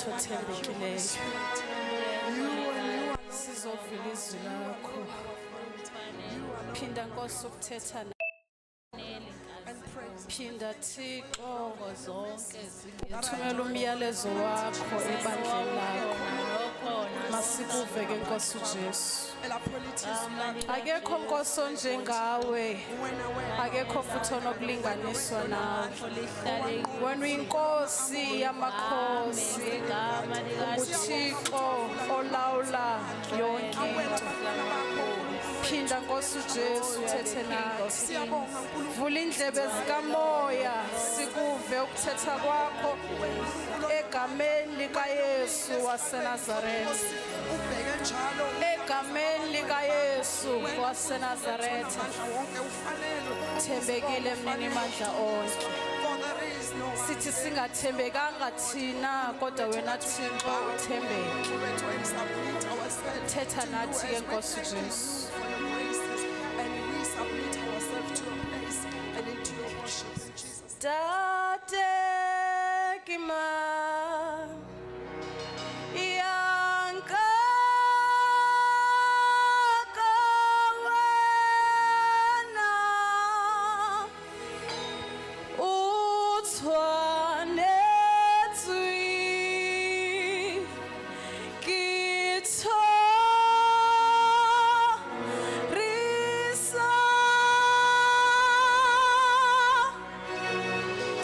wethu othembekileyo, sizovula izwi lakho. Phinda Nkosi ukuthetha nathi. Phinda Thixo thumela umyalezo wakho ebandleni lakho. Masikuve ke Nkosi uJesu. Akekho Nkosi onjengawe, akekho futhi onokulinganiswa nawe. Wena uyinkosi yamakhosi, uThixo olawula yonke into. Phinda Nkosi uJesu uthethe nathi. Vula indlebe zikamoya sikuve ukuthetha kwakho egameni likaYesu waseNazaretha. Egameni likaYesu waseNazaretha. Thembekile mnini mandla onke. Sithi singathembekanga thina kodwa wena Thixo uthembeke. Thetha nathi ke Nkosi uJesu. Tate kima yanka kawana utwane tui kito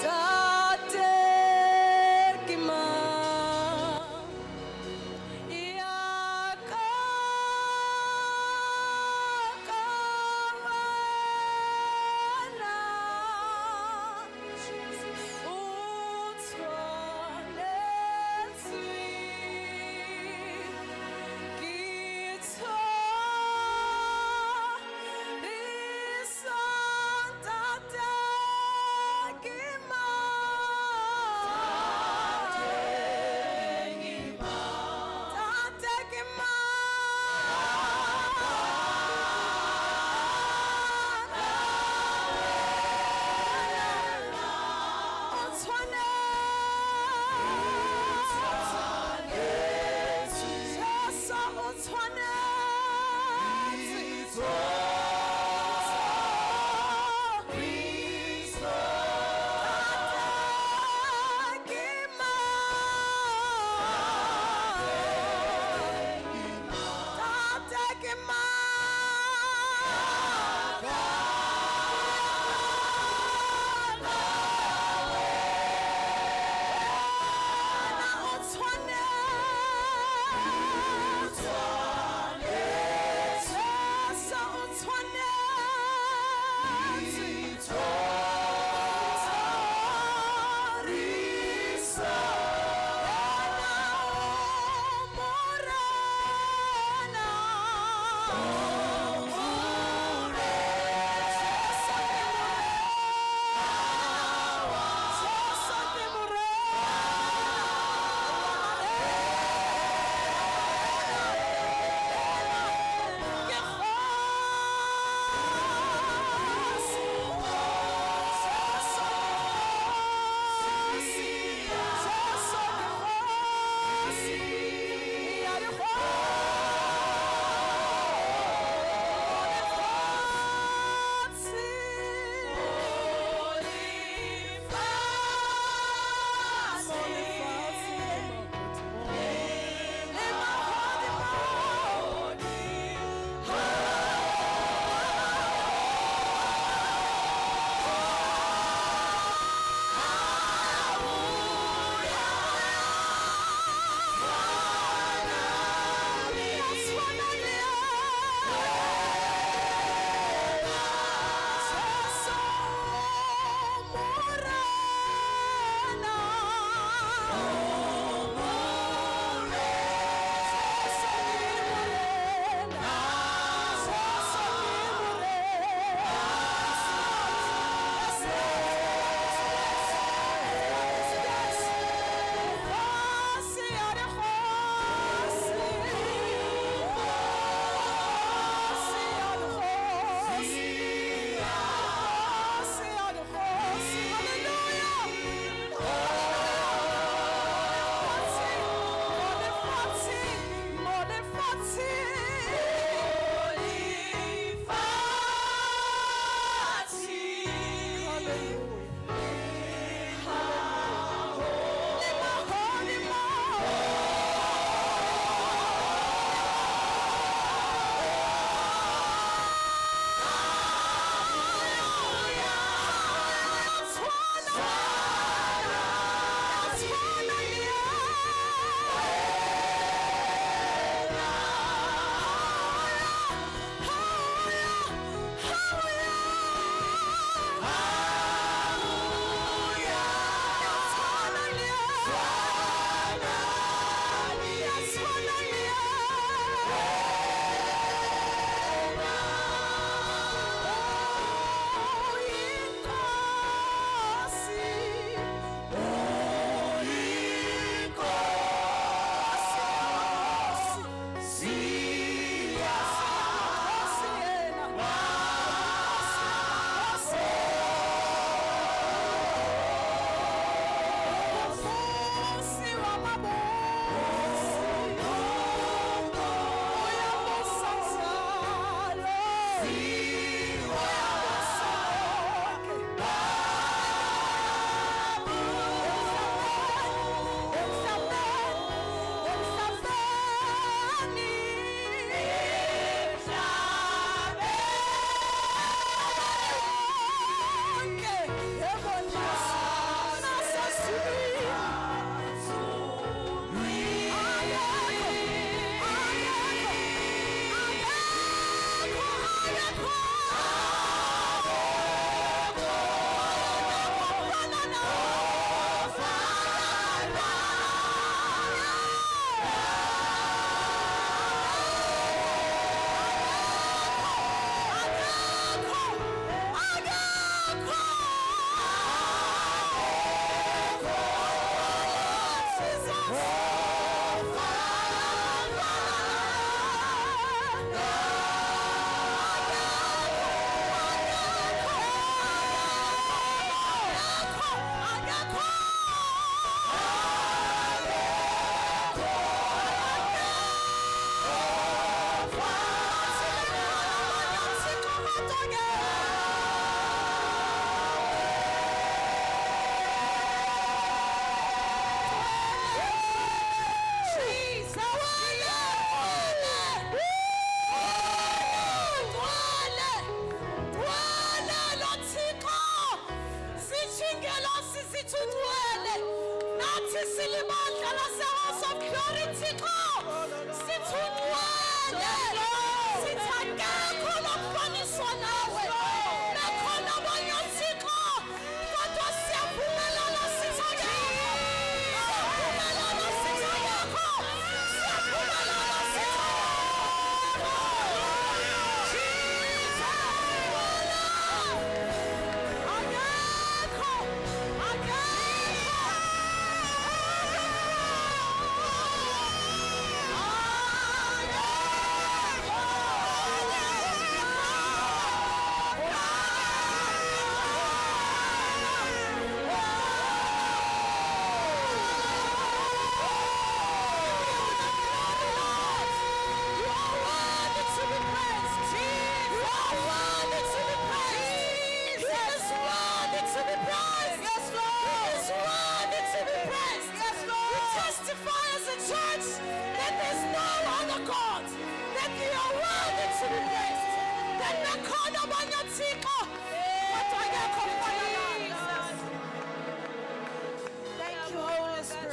Tate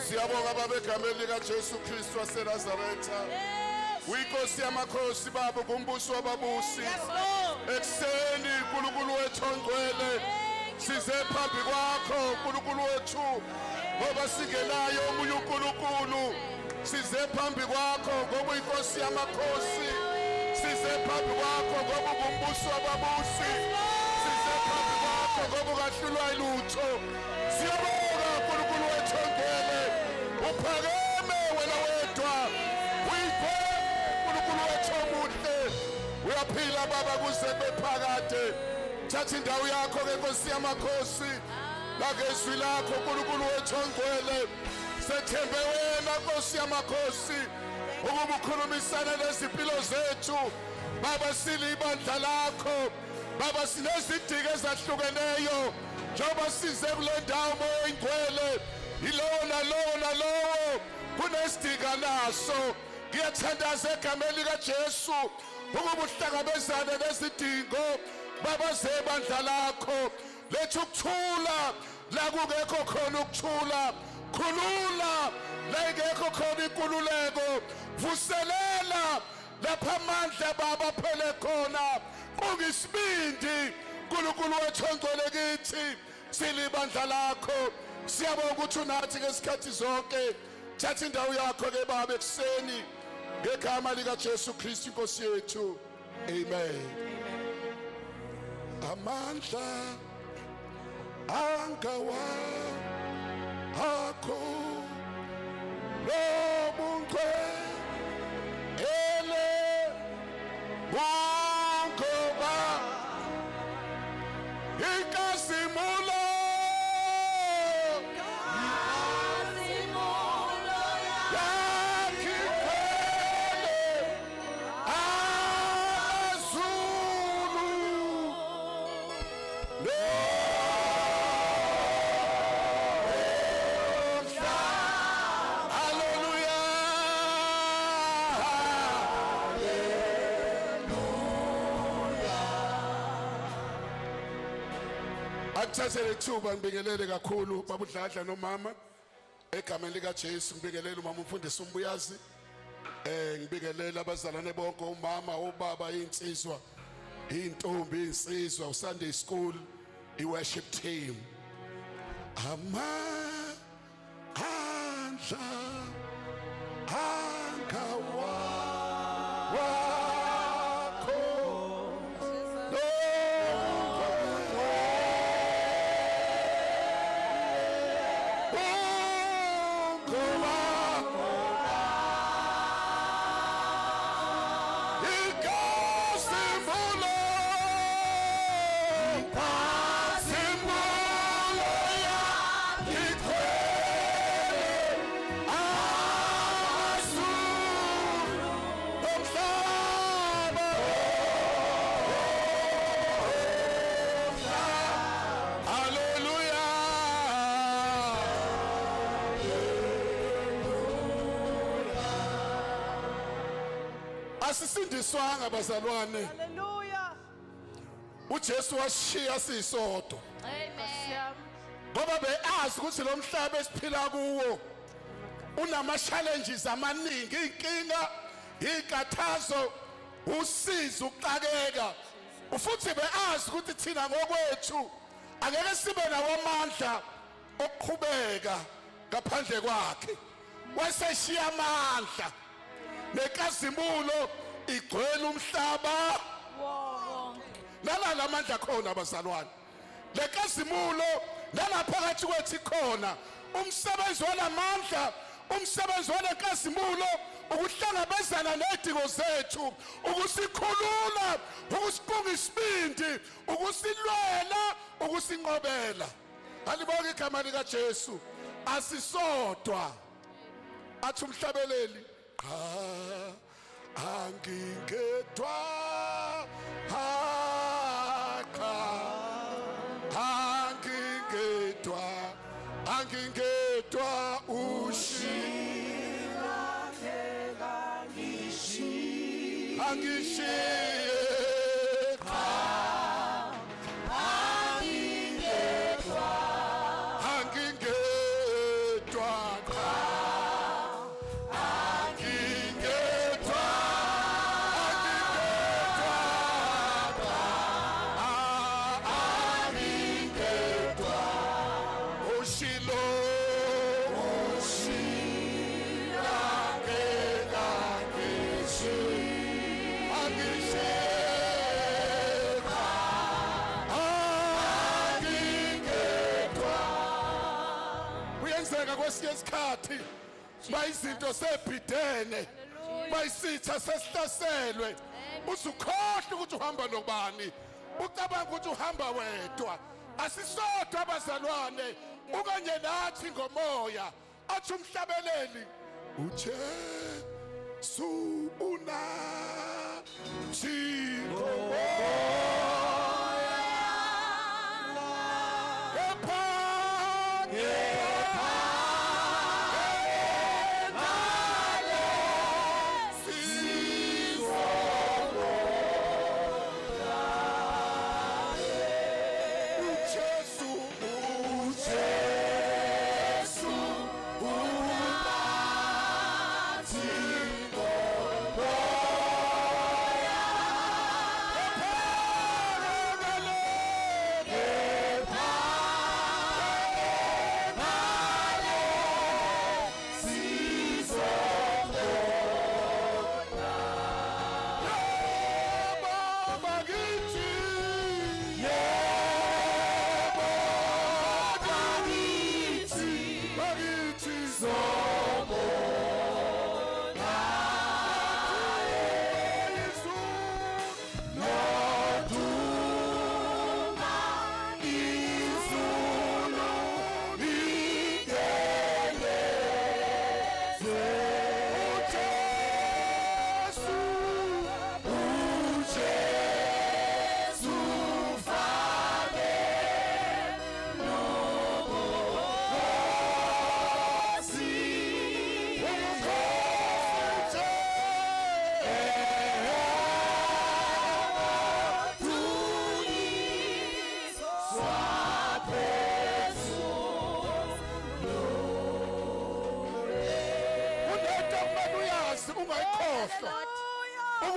Siyabonga baba egameni lika Jesu Kristu waseNazaretha. Uyinkosi yamakhosi baba kumbuso wababusi. Ekseni uNkulunkulu wethu ongcwele size phambi kwakho uNkulunkulu wethu ngoba singenayo omunye uNkulunkulu. Size phambi kwakho ngoba uyinkosi yamakhosi. Size phambi kwakho ngoba kumbuso wababusi. Size phambi kwakho ngoba ungahlulwa lutho. Siyabonga uNkulunkulu wethu ongcwele. Uphakeme wena wedwa. UNkulunkulu wethu omuhle. Uyaphila baba kuze bephakade. Thatha indawo yakho ke Nkosi yamakhosi. Lakezwi lakho uNkulunkulu wethu ongcwele. Sethembe wena Nkosi yamakhosi. Ukuba ukhulumisana nezimpilo zethu. Baba silibandla lakho. Baba sinezidingo ezahlukeneyo. Njengoba size kule ndawo moya ingcwele. Yilowo nalowo kunesidingo naso. Ngiyathandaza egameni lika Jesu ukuba uhlangabezane nezidingo baba zebandla lakho. Letha ukuthula la kungekho khona ukuthula. Khulula la ingekho khona inkululeko. Vuselela lapha amandla baba phele khona. Kungisibindi uNkulunkulu wethu ongcwele kithi silibandla lakho. Siyabonga ukuthi unathi ngesikhathi zonke. Thatha indawo yakho ke baba ekseni ngegama lika Jesu Kristu inkosi yethu. Amen. Amandla angawa akho lobungwe ele bungoba ikasimulo Akuthathele ithuba ngibingelele kakhulu babudladla nomama egameni lika Jesu. Ngibingelele umama umfundisi uMbuyazi. Ngibingelele abazalwane bonke, umama, ubaba, insizwa, intombi, insizwa, uSunday school, iworship team. Amandla angawa Come on. asisindiswanga bazalwane. Hallelujah. uJesu washiya sisodwa Amen. ngoba beazi ukuthi lo mhlaba esiphila kuwo unama challenges amaningi, inkinga, ikathazo, usizo, ukuxakeka. Ufuthi beazi ukuthi thina ngokwethu angeke sibe nawamandla okuqhubeka ngaphandle kwakhe. Waseshiya amandla nenkazimulo igcwele umhlaba. Nala amandla khona bazalwane, lenkazimulo nalaphakathi kwethu khona. Umsebenzi walamandla, umsebenzi walenkazimulo ukuhlangabezana nezidingo zethu, ukusikhulula, ukusiqunga isibindi, ukusilwela, ukusinqobela. Alibonke igama lika Jesu. Asisodwa. Athi umhlabeleli, cha angingedwa, angingedwa ushira angishiye kwesikhathi bayizinto sebhidene, bayisitha sesihlaselwe, uzukhohle ukuthi uhamba nobani, ucabanga ukuthi uhamba wedwa. Asisodwa abazalwane, ukanye nathi ngomoya. Athi umhlabeleli, uJesu unathi ngomoya.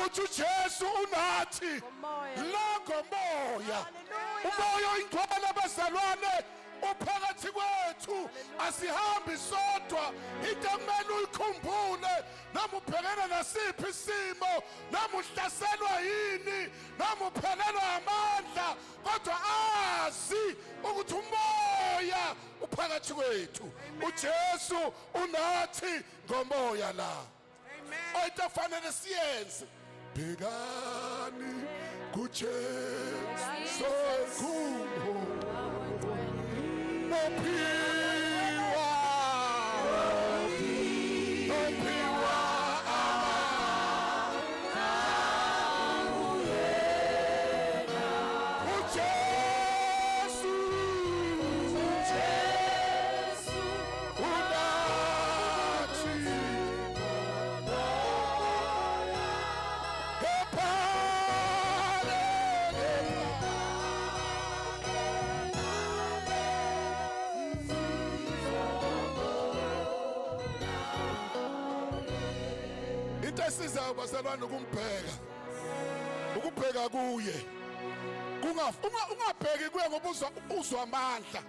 ukuthi uJesu unathi longomoya. Umoya oyingcwele abazalwane uphakathi kwethu. Asihambi sodwa, into ekumele uyikhumbule noma ubhekene nasiphi isimo, noma uhlaselwa yini, noma uphelelwa amandla, kodwa azi ukuthi umoya uphakathi kwethu. uJesu unathi ngomoya la. Oyinto fanele siyenze, bhekani kuJesu okhulu nophiwa into esizayo bazalwane ukubheka kuye. Ungabheki kuye ngoba uzwa amandla.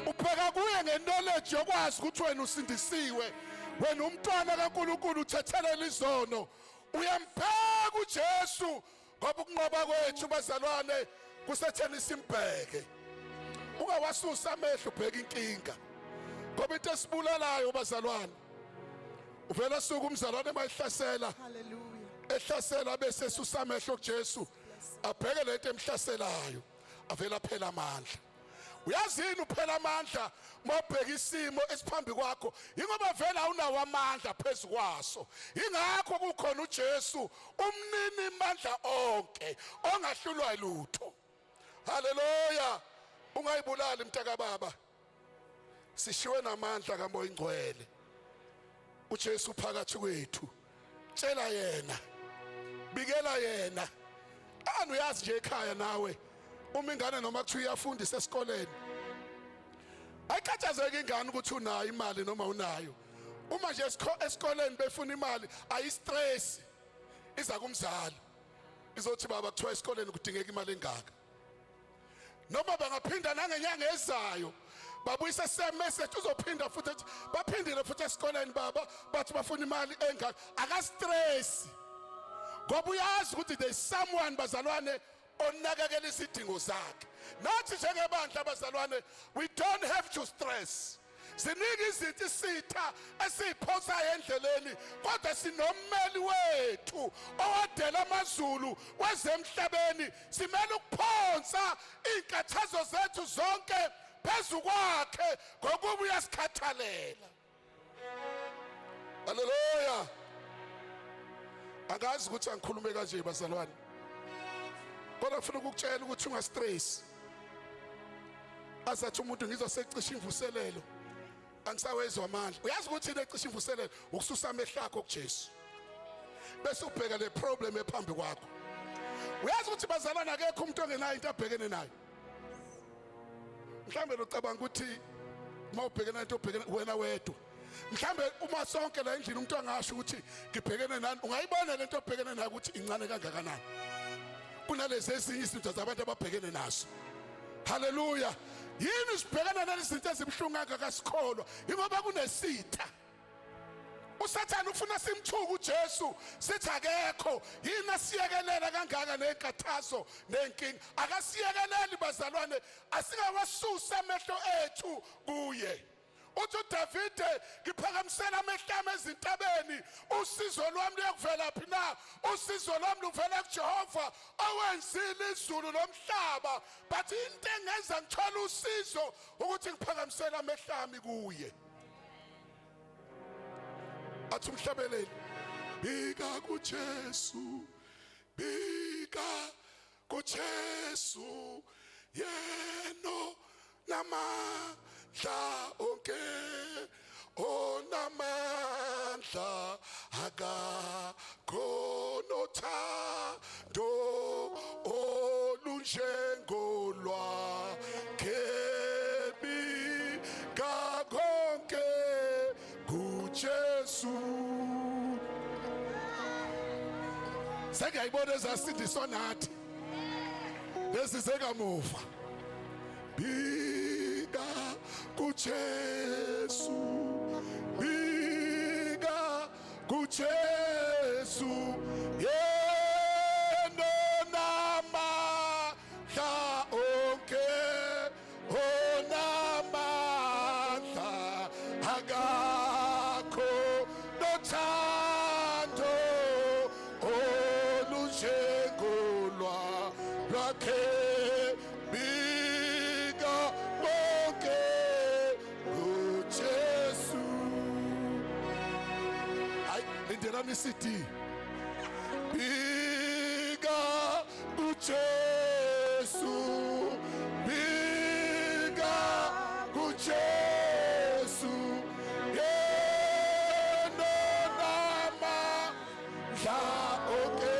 Ubheka kuye ngeknowledge yokwazi ukuthi wena usindisiwe, wena umntwana kaNkulunkulu uthethelela izono. Uyambheka uJesu ngoba ukunqoba kwethu bazalwane kusethena isimbheke. Ungawasusa amehlo ubheka inkinga ngoba into esibulalayo bazalwane uvela suku umzalwane mayihlasela. Hallelujah. Ehlasela bese susa amehlo kuJesu abheke lento emhlaselayo avela phela amandla. Uyazini uphela amandla mawubheka isimo esiphambi kwakho ingoba vela awunawo amandla phezulu kwaso. Ingakho kukhona uJesu umnini amandla onke ongahlulwa lutho. Haleluya. Ungayibulali mntaka baba. Sishiwe namandla kaMoya Ingcwele. uJesu phakathi kwethu. Tshela yena. Bikela yena. Uyazi nje ekhaya nawe uma ingane noma kuthiwa iyafundisa esikoleni ayikhathazeki ingane ukuthi unayo imali noma unayo. Uma nje esikoleni befuna imali ayistress iza kumzali izothi baba kuthiwa esikoleni kudingeka imali engaka. Noma bangaphinda nangenyanga ezayo babuyisa semessage uzophinda futhi baphindile futhi esikoleni baba bathi bafuna imali engaka. Akastress ngoba uyazi ukuthi there is someone bazalwane onakekela izidingo zakhe. Nathi njengebandla bazalwane we don't have to stress. Sinika izinto isitha esiphosayo endleleni kodwa sinommeli wethu owadela amazulu wezemhlabeni. Simele ukuphonsa inkathazo zethu zonke phezu kwakhe ngokuba uyasikhathalela. Haleluya. Angazi ukuthi angikhulume kanje bazalwane. Kodwa ngifuna ukukutshela ukuthi ungastress. Asathi umuntu ngizosecisha imvuselelo. Angisawezwa amandla. Uyazi ukuthi inecisha imvuselelo ukususa amehlo akho kuJesu. Bese ubheka le problem ephambi kwakho. Uyazi ukuthi bazalwane akekho umuntu ongenayo into abhekene nayo. Mhlambe ucabanga ukuthi mawubhekene into obhekene wena wedwa. Mhlambe uma sonke la endlini umuntu angasho ukuthi ngibhekene nani ungayibona lento obhekene nayo ukuthi incane kangakanani kunalezi ezinye izinto zabantu ababhekene nazo. Haleluya. Yini sibhekana nalezi zinto ezibhlungu kangakasikholwa ingoba kunesitha. Usathane ufuna simthuka uJesu sithi akekho. Yini asiyekelela kangaka nenkathazo nenkingi. Akasiyekeleli bazalwane asingawasusa amehlo ethu kuye. Uthi uDavide ngiphakamisela amehlo ami ezintabeni usizo lwami luyakuvela phi na? Usizo lwami luvela kuJehova owenzile izulu nomhlaba. But into engenza ngithola usizo ukuthi ngiphakamisela amehlo ami kuye. Athi umhlabeleli bika kuJesu, bika kuJesu yeno namandla onke onamandla akakhona uthando olunjengolwakhe bika konke kuJesu. Sekuyayibona ezasindiswa nathi lezi zekamuva. Bika kuJesu, bika kuJesu yena namandla onke onamandla akakho nothando olunjengolwakhe. City bika kuJesu, bika kuJesu yena namandla onke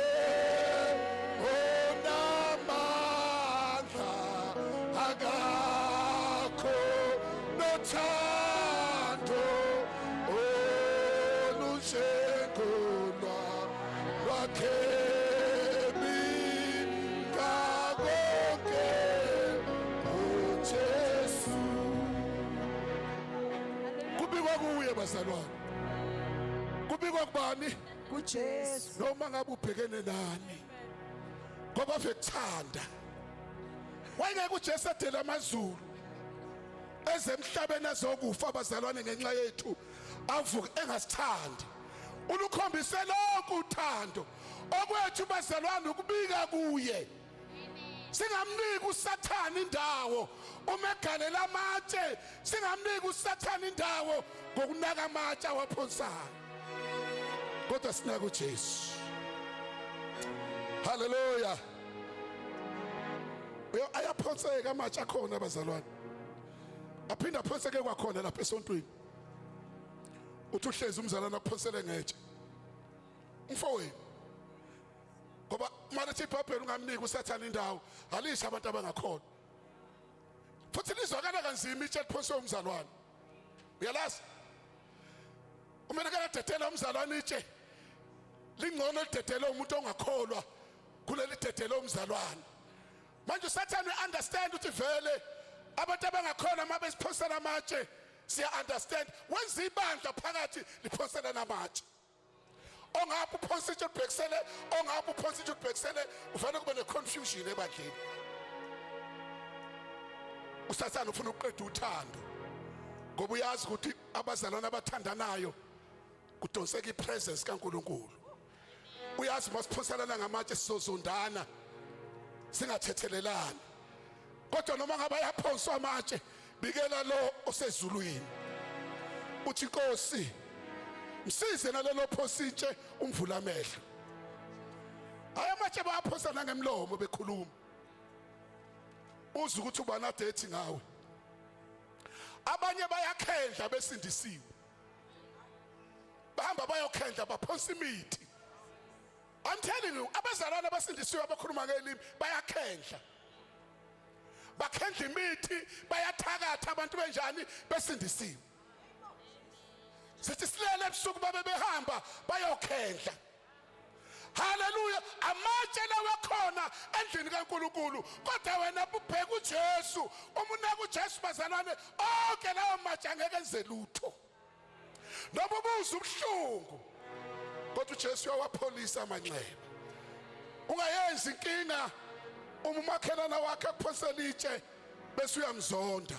onamandla akakho nothando ukholwa lwakhe konke uJesu. Kubikwa kuye bazalwane, kubikwa kubani? kuJesu. Noma ngabe ubhekene nani, ngoba vekuthanda wayengeke uJesu adela amazulu ezemhlabeni azokufa abazalwane ngenxa yethu, avuke engasithandi. Ulukhombise lokhu uthando okwethu bazalwane, ukubika kuye. Singamniki uSathane indawo uma egalela amatshe, singamniki uSathane indawo ngokunaka amatshe awaphonsayo, kodwa sinaka uJesu. Haleluya. Ayaphonseka amatshe akhona abazalwane, aphinda aphonseke kwakhona lapha esontweni. Uthi uhlezi umzalwane akuphonsele ngetshe mfowethu, ngoba manje iBhayibheli ungamniki uSathane indawo, alisha abantu abangakhona. Futhi lizwakala kanzima itshe liphonswe umzalwane. Uyalazi umele kadedela umzalwane itshe lingcono lidedele umuntu ongakholwa kuleli dedele umzalwane. Manje uSathane understand ukuthi vele abantu abangakhona uma besiphonsela amatshe siya understand, wenza ibandla phakathi liphonsela namatshe. Ongapha uphonsa itshe ubhekisele, ongapha uphonsa itshe ubhekisele, ufanele kube ne-confusion ebandleni. uSathane ufuna ukuqeda uthando ngoba uyazi ukuthi abazalwane abathandanayo kudonseka ipresence kaNkulunkulu. Uyazi masiphonselana ngamatshe sizozondana singathethelelani, kodwa noma ngabe ayaphonswa amatshe, bikela lo osezulwini uthi Nkosi msize nalelo phositshe umvula amehlo. Aya amatshe bayaphonsana ngemlomo bekhuluma, uze ukuthi ubana dethi ngawe. Abanye bayakhendla besindisiwe, bahamba bayokhendla baphonsa imithi. I'm telling you, abazalwane abasindisiwe abakhuluma ngelimi bayakhendla, bakhendla imithi, bayathakatha abantu benjani besindisiwe. Sithi silele ebusuku babe behamba bayokhendla. Haleluya. Amatshe lawa khona endlini kaNkulunkulu, kodwa wena ubheka uJesu, umunaka uJesu bazalwane, onke lawo matshe angeke enze lutho. Noma ubuza ubuhlungu, kodwa uJesu uyawapholisa amanxeba. Ungayenzi inkinga uma umakhelana wakhe akuphonsela itshe bese uyamzonda,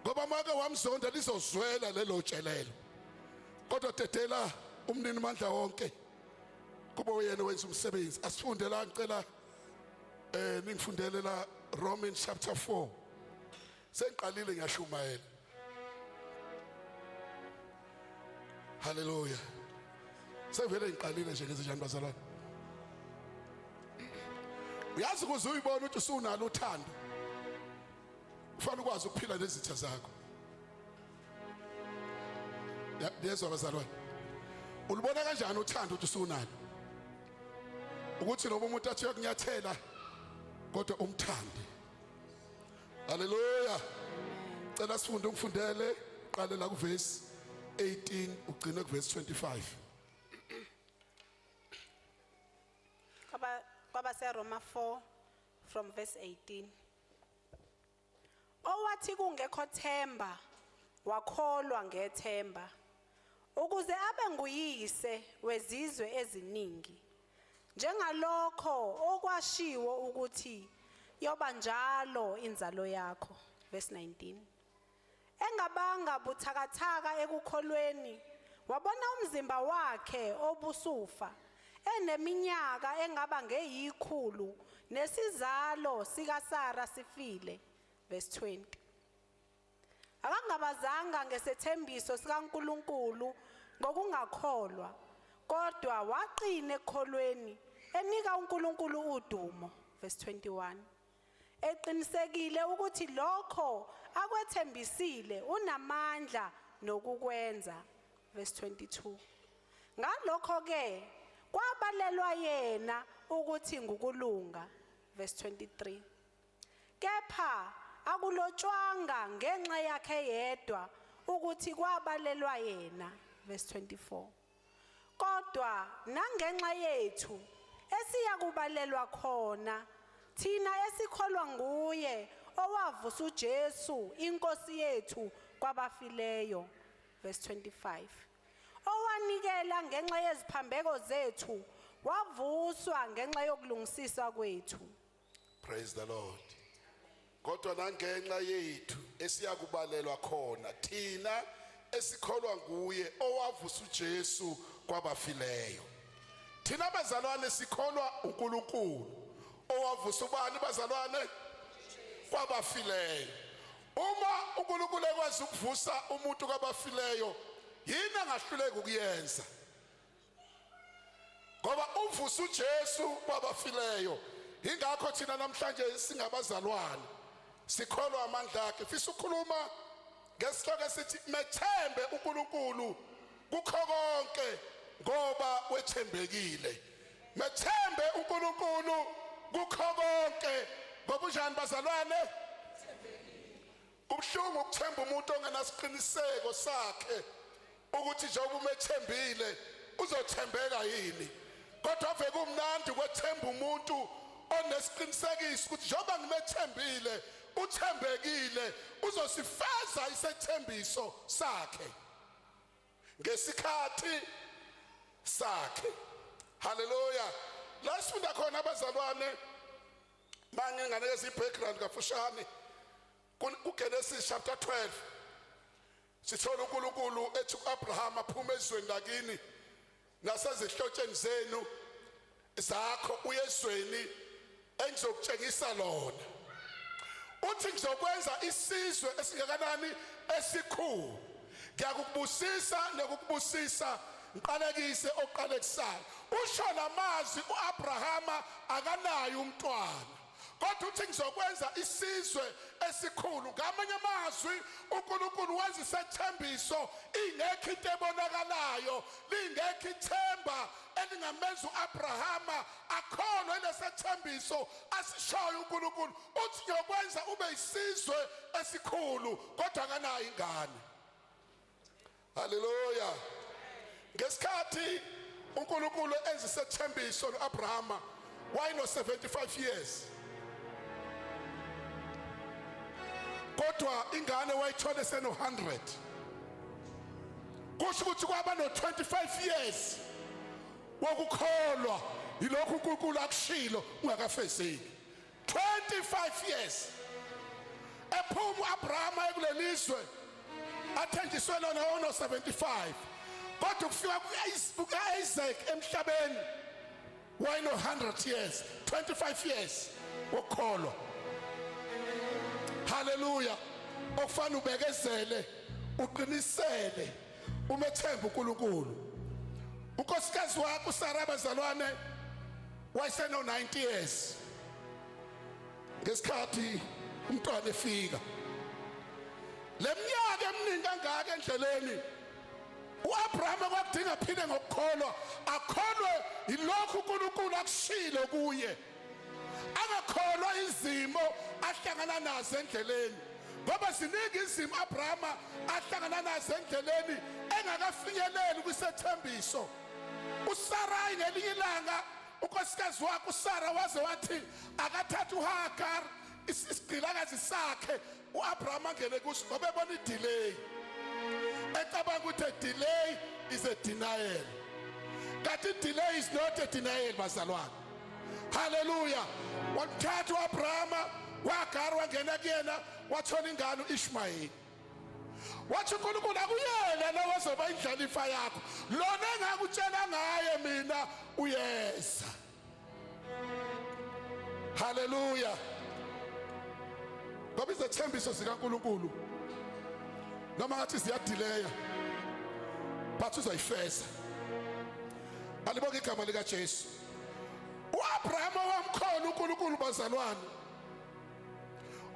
ngoba make wamzonda lizozwela lelo tshelelo. Kodwa dedela umnini mandla wonke kuba uyena wenza umsebenzi. Asifunde la, ngicela ningifundele la Romans chapter 4. Sengiqalile ngiyashumayela. Hallelujah. Sevele ngiqalile nje ngezinjani bazalwane. Uyazi ukuze uyibone ukuthi usunalo uthando, ufana ukwazi ukuphila nezitha zakho. Yezwa bazalwane, ulibona kanjani uthando ukuthi usunalo? Ukuthi noma umuntu athi uyakunyathela kodwa umthande. Haleluya. Cela sifunde, ungifundele qale la kuverse 18 ugcine kuverse 25. Kwaba seRoma 4 from verse 18. Owathi kungekho themba wakholwa ngethemba, ukuze abe nguyise wezizwe eziningi, njengalokho okwashiwo ukuthi yoba njalo inzalo yakho. Verse 19. Engabanga buthakathaka ekukholweni, wabona umzimba wakhe obusufa eneminyaka engaba ngeyikhulu nesizalo sikaSara sifile. Verse 20. Akangabazanga ngesethembiso sikaNkulunkulu ngokungakholwa, kodwa waqina ekholweni enika uNkulunkulu udumo. Verse 21. Eqinisekile ukuthi lokho akwethembisile unamandla nokukwenza. Verse 22. Ngalokho ke kwabalelwa yena ukuthi ngukulunga. Verse 23. Kepha akulotshwanga ngenxa yakhe yedwa ukuthi kwabalelwa yena. Verse 24. kodwa nangenxa yethu esiyakubalelwa khona thina esikholwa nguye owavusa uJesu inkosi yethu kwabafileyo. Verse 25. Owanikela ngenxa yeziphambeko zethu wavuswa ngenxa yokulungisiswa kwethu. Praise the Lord. Kodwa nangenxa yethu esiyakubalelwa khona thina esikholwa nguye owavusa uJesu kwabafileyo. Thina bazalwane sikholwa uNkulunkulu owavusa ubani bazalwane? Kwabafileyo. Uma uNkulunkulu ekwazi ukuvusa umuntu kwabafileyo, yini angahluleki ukuyenza? Ngoba uvusa uJesu kwabafileyo. Ingakho thina namhlanje singabazalwane sikholwa amandla akhe. Fisa ukukhuluma ngesihloko esithi methembe uNkulunkulu kukho konke ngoba wethembekile. Methembe uNkulunkulu kukho konke ngoba unjani bazalwane? Kubuhlungu ukuthemba umuntu ongenasiqiniseko sakhe ukuthi njengoba umethembile uzothembeka yini. Kodwa ave kumnandi ukwethemba umuntu onesiqinisekiso ukuthi njengoba ngimethembile uthembekile uzosifeza isethembiso sakhe ngesikhathi sakhe. Hallelujah. La sifunda khona abazalwane banginganikeza i-background kafushane kuGenesis chapter 12. Sithola uNkulunkulu ethi uAbraham aphume ezweni lakini nasezihlotsheni zenu zakho uyezweni engizokutshengisa lona. Uthi ngizokwenza isizwe esingakanani esikhulu. Ngiyakubusisa nekukubusisa ngiqalekise oqalekisayo. Usho lamazwi uAbrahama akanayo umntwana. Kodwa uthi ngizokwenza isizwe esikhulu. Ngamanye amazwi uNkulunkulu wenza isethembiso ingekho into ebonakalayo, lingekho ithemba elingamenza uAbrahama akholwe lesethembiso asishoyo uNkulunkulu. Uthi ngiyokwenza ube isizwe esikhulu kodwa akanayo ingane. Hallelujah. Ngesikhathi uNkulunkulu enza isethembiso noAbrahama wayeno 75 years. Kodwa ingane wayithola seno 100. Kusho ukuthi kwaba no 25 years wokukholwa yilokhu uNkulunkulu akushilo ungakafezeki. 25 years. Ephuma uAbrahama ekulelizwe athenjiswe lona ono 75. Kodwa kufika kuIsaac emhlabeni wayeno 100 years, 25 years wokukholwa. Hallelujah. Okufana ubekezele, uqinisele, umethemba uNkulunkulu. Unkosikazi wakho uSara bazalwane wayeseno 90 years. Ngesikhathi umntwana efika. Leminyaka eminingi kangaka endleleni uAbraham kwakudinga phinde ngokukholwa akholwe yilokhu uNkulunkulu akushilo kuye. Angakholwa izimo ahlangana nazo endleleni. Ngoba ziningi izimo uAbraham ahlangana nazo endleleni engakafinyeleli kwisethembiso. uSarai ngelinye ilanga unkosikazi wakhe uSara waze wathi akathatha uHagar isigqilakazi sakhe uAbraham angene kuso ngoba ebona idelay. Ecabanga ukuthi delay is a denial. Kanti delay is not a denial bazalwane. Hallelujah. Wathatha uAbraham waHagar wangena kuyena wathola ingane uIshmael. Wathi uNkulunkulu akuyena lo wazoba indlalifa yakho. Lona engakutshela ngaye mina uyeza. Hallelujah. Ngoba izethembiso zikaNkulunkulu noma ngathi ziyadelaya but uzoyifeza. Alibonke igama lika Jesu. uAbraham wamkholwa uNkulunkulu bazalwane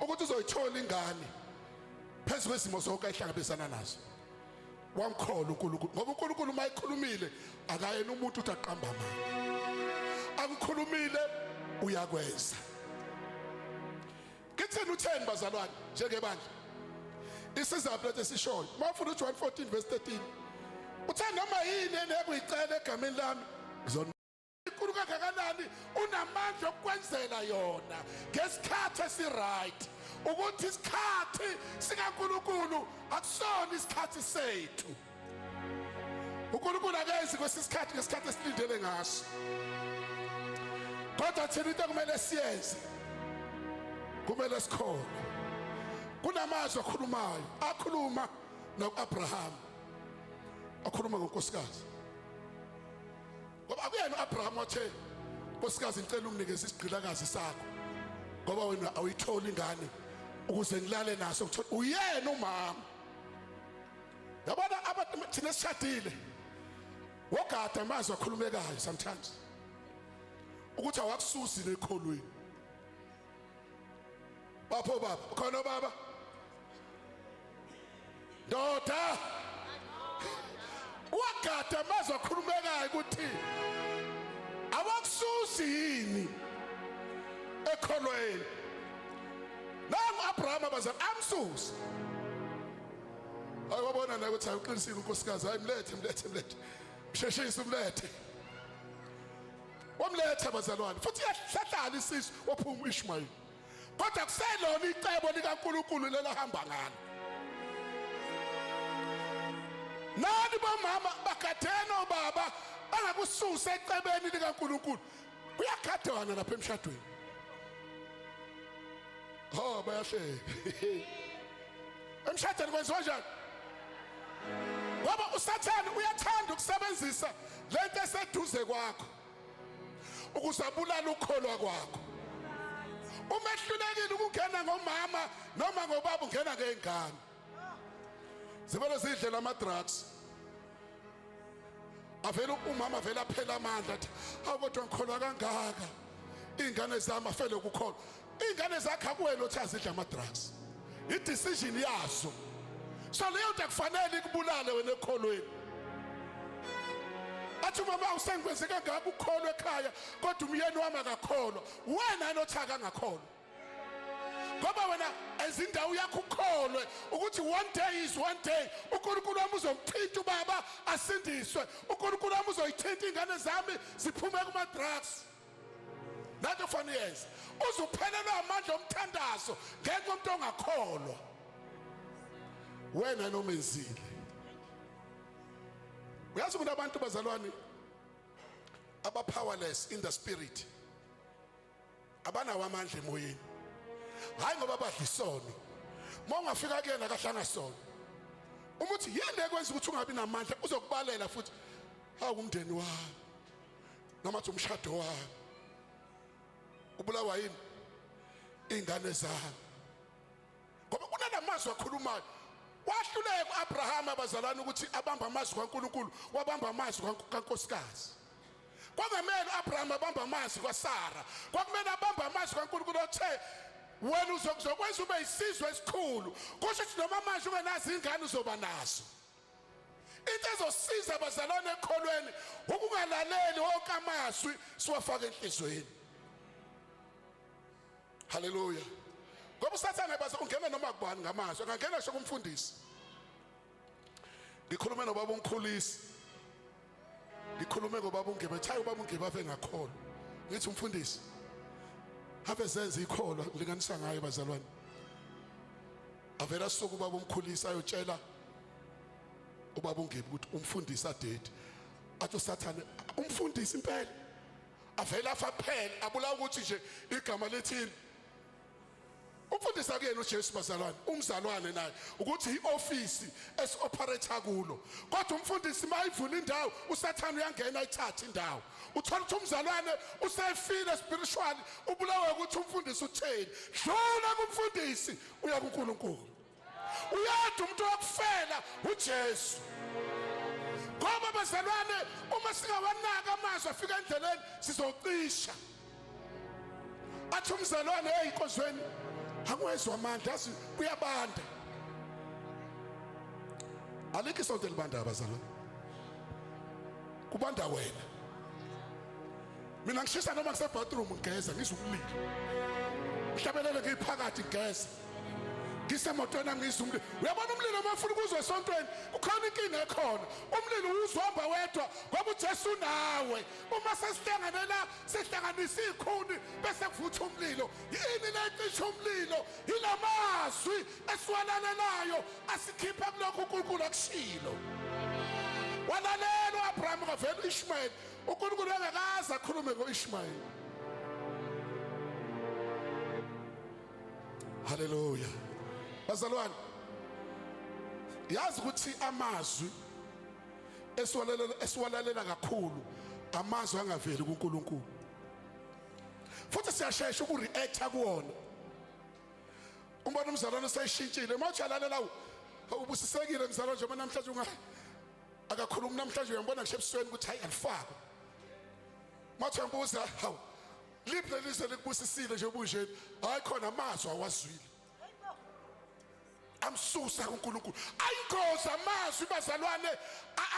ukuthi uzoyithola ingane phezu kwezimo zonke ayihlangabezana nazo. Wamkholwa uNkulunkulu ngoba uNkulunkulu mayikhulumile akayena umuntu uthi aqamba amanga. Akukhulumile uyakwenza. Ngitheni utheni bazalwane njengebandla? Isizathu lethi sishoyo. Mawufuna uJohn 14 verse 13. uthe noma yini enekuyicela egameni lami ngizona inkulu kangakanani unamandla okwenzela yona ngesikhathi esiright ukuthi isikhathi sikaNkulunkulu akusona isikhathi sethu uNkulunkulu akenzi kwesisikhathi ngesikhathi esilindele ngaso kodwa thina into kumele siyenze kumele sikhole kunamazwi akhulumayo akhuluma noAbraham akhuluma ngonkosikazi ngoba akuyena uAbraham othe nkosikazi ngicela unginikeze isigqilakazi sakho ngoba wena awuyithola ingane ukuze ngilale naso ukuthola uyena umama yabona abantu thina sishadile wogada amazwi akhulumekayo sometimes ukuthi awakususi nekholweni bapho baba khona baba ndoda wagada amazwi akhulumekayo ukuthi awakususi yini ekholweni nangu Abraham abazali amsusa ayibona naye ukuthi ayiqinisile unkosikazi hayi mlethe msheshise umlethe wamletha abazalwane futhi yahlahlala isisu waphuma uIshmael kodwa kuselona icebo likaNkulunkulu lelahamba ngalo nani bomama bagadena obaba bangakususa ecebeni likaNkulunkulu kuyagadwana lapha emshadweni bayahleka emshadweni kwenziwa njani ngoba uSathane uyathanda ukusebenzisa lento eseduze kwakho ukuzabulala ukholwa kwakho umehlulekile ukungena ngomama noma ngobaba ungena ngengane zibona zidlela ama drugs avela umama vela phela amandla athi kodwa ngikholwa kangaka ingane zami afele ukukholwa ingane zakhe akuwena othi azidla ama drugs i decision yazo so leyo nto kufanele ikubulale wena ekholweni athi mama usengikwenze kangaka ukholwa ekhaya kodwa umyeni wami akakholwa wena nothaka angakholwa ngoba wena ezindawo yakho ukholwe ukuthi one day is one day uNkulunkulu wami uzomphinta ubaba asindiswe uNkulunkulu wami uzoyithinta ingane zami ziphume kuma drugs nathi fanele yenze uzuphelelwa amandla omthandazo ngenxa umuntu ongakholwa wena nomenzile uyazi kunabantu bazalwane aba powerless in the spirit abanawo amandla emoyeni hayi ngoba badla isono mawungafika kuyena kahlanga sono umuthi yini ekwenza ukuthi ungabi namandla uzokubalela futhi umndeni wami noma uthi umshado wami ubulawa yini ingane zami ngoba kunamazwi akhulumayo wahluleka uAbraham abazalwane ukuthi abamba amazwi kaNkulunkulu wabamba amazwi kaNkosikazi kwangamele uAbraham abamba amazwi kaSara kwakumele abamba amazwi kaNkulunkulu othe wena uzokwenza ube isizwe esikhulu kusho ukuthi noma manje ungenazi ingane uzoba nazo into ezosiza abazalwane ekholweni ukungalaleli wonke amazwi siwafaka enhlizweni haleluya ngoba uSathane baza ungena noma kubani ngamazwi angangena ngisho kumfundisi ngikhulume nobaba umkhulisi ngikhulume ngobaba ungebe chayo ubaba ungebe ave ngakholwa ngithi umfundisi ave zenze ikholwa linganisa ngayo bazalwane avela soku ubaba umkhulisi ayotshela ubaba ungebe ukuthi umfundisi adede athi uSathane umfundisi impela avela afa phela abula ukuthi nje igama lethini umfundisi akuyena uJesu bazalwane umzalwane naye ukuthi ioffice esoperate kulo kodwa umfundisi mayivula indawo uSathane uyangena ayithatha indawo uthola ukuthi umzalwane usefile spiritually ubulawe ukuthi umfundisi utheni dlula kumfundisi uya kuNkulunkulu uyadwa umuntu wakufela uJesu ngoba bazalwane uma singawanaka amazwi afika endleleni sizocisha athi umzalwane eyinkozweni angwezwa amandla asi kuyabanda alike isonto libanda abazalwane kubanda wena mina ngishisa noma ngise bathroom ngigeza ngizukulila mhlabelele ngiphakathi ngigeza ngisemotweni ngizwa umlilo. Uyabona umlilo mafuna ukuzwe esontweni ukhona inkinga ekhona. Umlilo uzihamba wedwa ngoba uJesu nawe. Uma sesihlanganela la sihlanganisa ikhuni bese kuvutha umlilo. Yini lecisha umlilo? Ilamazwi esiwalalelayo asikhipha kulokho uNkulunkulu akushilo. Walalela uAbraham ngavela uIshmael. uNkulunkulu engakaze akhulume ngoIshmael. Hallelujah. Bazalwane, yazi ukuthi amazwi esiwalalela kakhulu amazwi angaveli kuNkulunkulu. Futhi siyashesha ukureacta kuwona. Umbona umzalwane sayishintshile manje alalela ubusisekile mzalwane njengoba namhlanje akakhulumi namhlanje uyambona ngishebusweni ukuthi hayi alifaka. Manje ngibuza hawu liphele lise likubusisile nje ubunjeni hayi khona amazwi awazwile. Amsusa kuNkulunkulu ayingozi amazwi bazalwane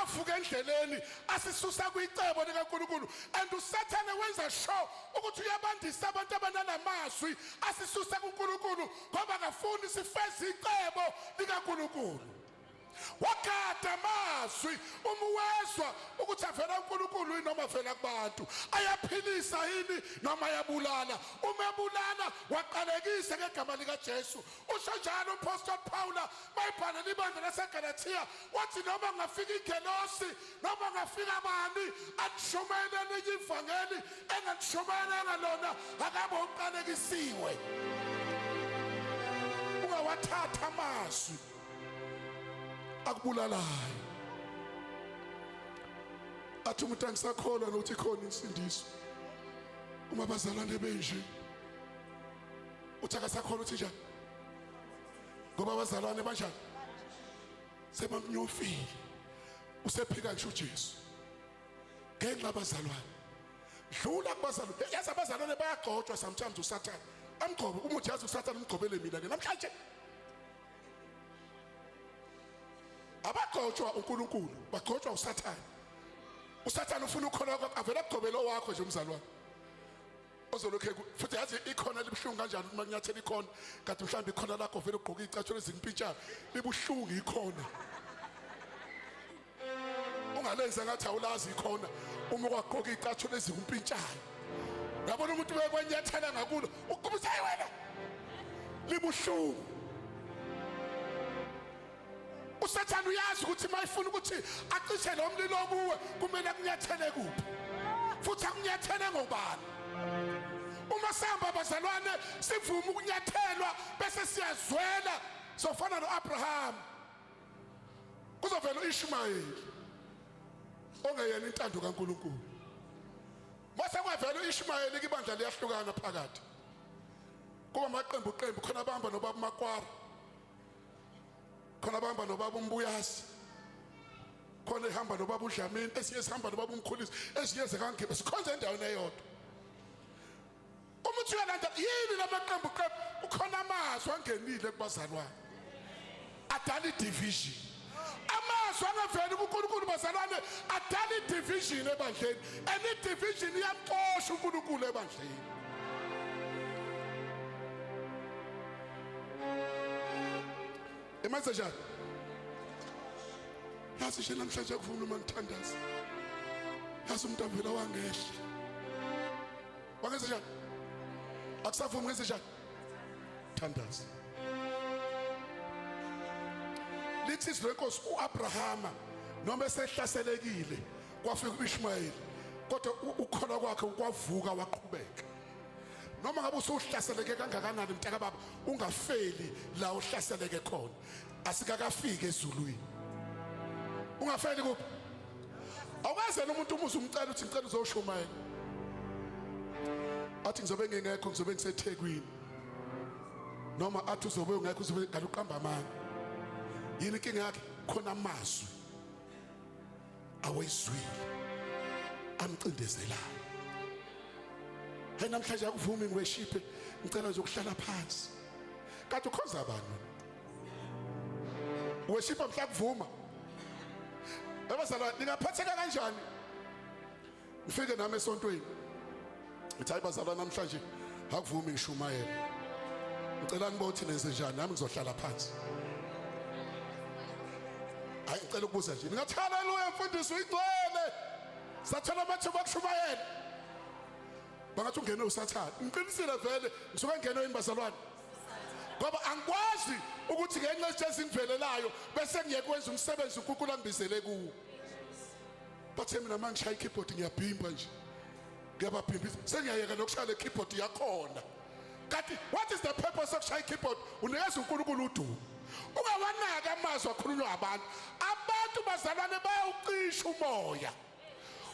avuka endleleni asisusa kuyicebo likaNkulunkulu and uSathane wenza sure ukuthi uyabandisa abantu abanamazwi asisusa kuNkulunkulu ngoba akafuni sifeze icebo likaNkulunkulu. Wakada amazwi umwezwa ukuthi avela uNkulunkulu noma avela kubantu ayaphilisa yini noma ayabulala. Umebulala waqalekisa ngegama likaJesu. Usho njalo uApostle Paula mayibhala libandla laseGalatia wathi noma ngafika igelosi noma ngafika abani anishumayele ivangeli enganishumayela lona akabe uqalekisiwe. Ungawathatha amazwi akubulalayo. Athi umuntu angisakholwa nokuthi khona insindiso. Uma bazalwane benje uthi akasakholwa uthi njani? Ngoba bazalwane banjani? Sebamnyofile. Usephika ngisho uJesu. Ngenxa bazalwane. Dlula kubazalwane. Yazi abazalwane bayagcotshwa sometimes uSathane. Amgcobe uma ujazi uSathane umgcobele mina ke namhlanje. Abagcotshwa uNkulunkulu bagcotshwa uSathane. uSathane ufuna ukholwa kwakho avela kugcobelo wakho nje umzalwane. Ozolokhe futhi yazi ikhona libhlungu kanjani uma kunyathela ikhona kanti mhlawumbe ikhona lakho vele ugqoka icathulo ezimpintshana libuhlungu ikhona. Ungalenza ngathi awulazi ikhona uma ugqoka icathulo ezimpintshana. Ngabona umuntu bekwenyathela ngakulo ukubuza wena libuhlungu. uSathane uyazi ukuthi mayifuna ukuthi acishe lo mlilo kuwe kumele kunyathele kuphi futhi akunyathele ngobani. Uma sihamba bazalwane sivuma ukunyathelwa bese siyazwela sofana noAbraham kuzovela uIshmael ongeyena intando kaNkulunkulu. Mase kwavela uIshmael ibandla liyahlukana phakathi kuba amaqembu khona abahamba nobaba uMakwara khona abahamba nobaba uMbuyazi khona ehamba nobaba uDlamini esinye sihamba nobaba uMkhulisi esinye sekangibe sikhonza endaweni eyodwa. Umuthi uyalanda yini lamaqembu ukhona amazwi angenile kubazalwane adala idivision. Amazwi angaveli kuNkulunkulu bazalwane adala idivision ebandleni and idivision iyamxosha uNkulunkulu ebandleni. Emanze njani? Yazi nje namhlanje akuvumi uma ngithandaza. Yazi umuntu avela wangehla. Wangenze njani? Akusavumi ngenze njani? Thandaza. Lithi izwi lenkosi uAbrahama noma esehlaselekile kwafika uIshmael kodwa ukholwa kwakhe ukwavuka waqhubeka. Noma ngabe usuhlaseleke kangakanani mntaka baba ungafeli la uhlaseleke khona asikakafike ezulwini. Ungafeli kuphi? Awukaze umuntu umuze umcela uthi ngicela uzoshumayela. Athi ngizobe ngingekho ngizobe ngiseThekwini. Noma athi uzobe ungekho uzobe ngaluqamba amanga. Yini inkinga yakhe? Khona amazwi awezwile amcindezelayo. Hayi namhlanje akuvumi ngiweshiphe ngicela nje ukuhlala phansi. Kanti ukhonza abantu. Weshipha mhla kuvuma. Abazalwane ningaphatheka kanjani? Ngifike nami esontweni. Ngithi hayi bazalwane namhlanje akuvumi ngishumayela. ngicela ngibothi nenze njani nami ngizohlala phansi. Hayi ngicela ukubuza nje ngathi haleluya mfundisi uyigcwele sathola amathuba okushumayela bangathi ungene usathana ngiqinisile vele ngisuka ngene imbazalwane ngoba angikwazi ukuthi ngenxa yesithezi ngivelelayo bese ngiyekwenza umsebenzi uNkulunkulu angibizele kuwo bathe mina manje ngishaya ikeyboard ngiyabhimba nje ngiyababhimbisa sengiyayeka nokushaya le keyboard yakhona kanti what is the purpose of shaya keyboard unikeza uNkulunkulu udumo ungawanaka amazwi akhulunywa abantu bazalwane bayawucisha umoya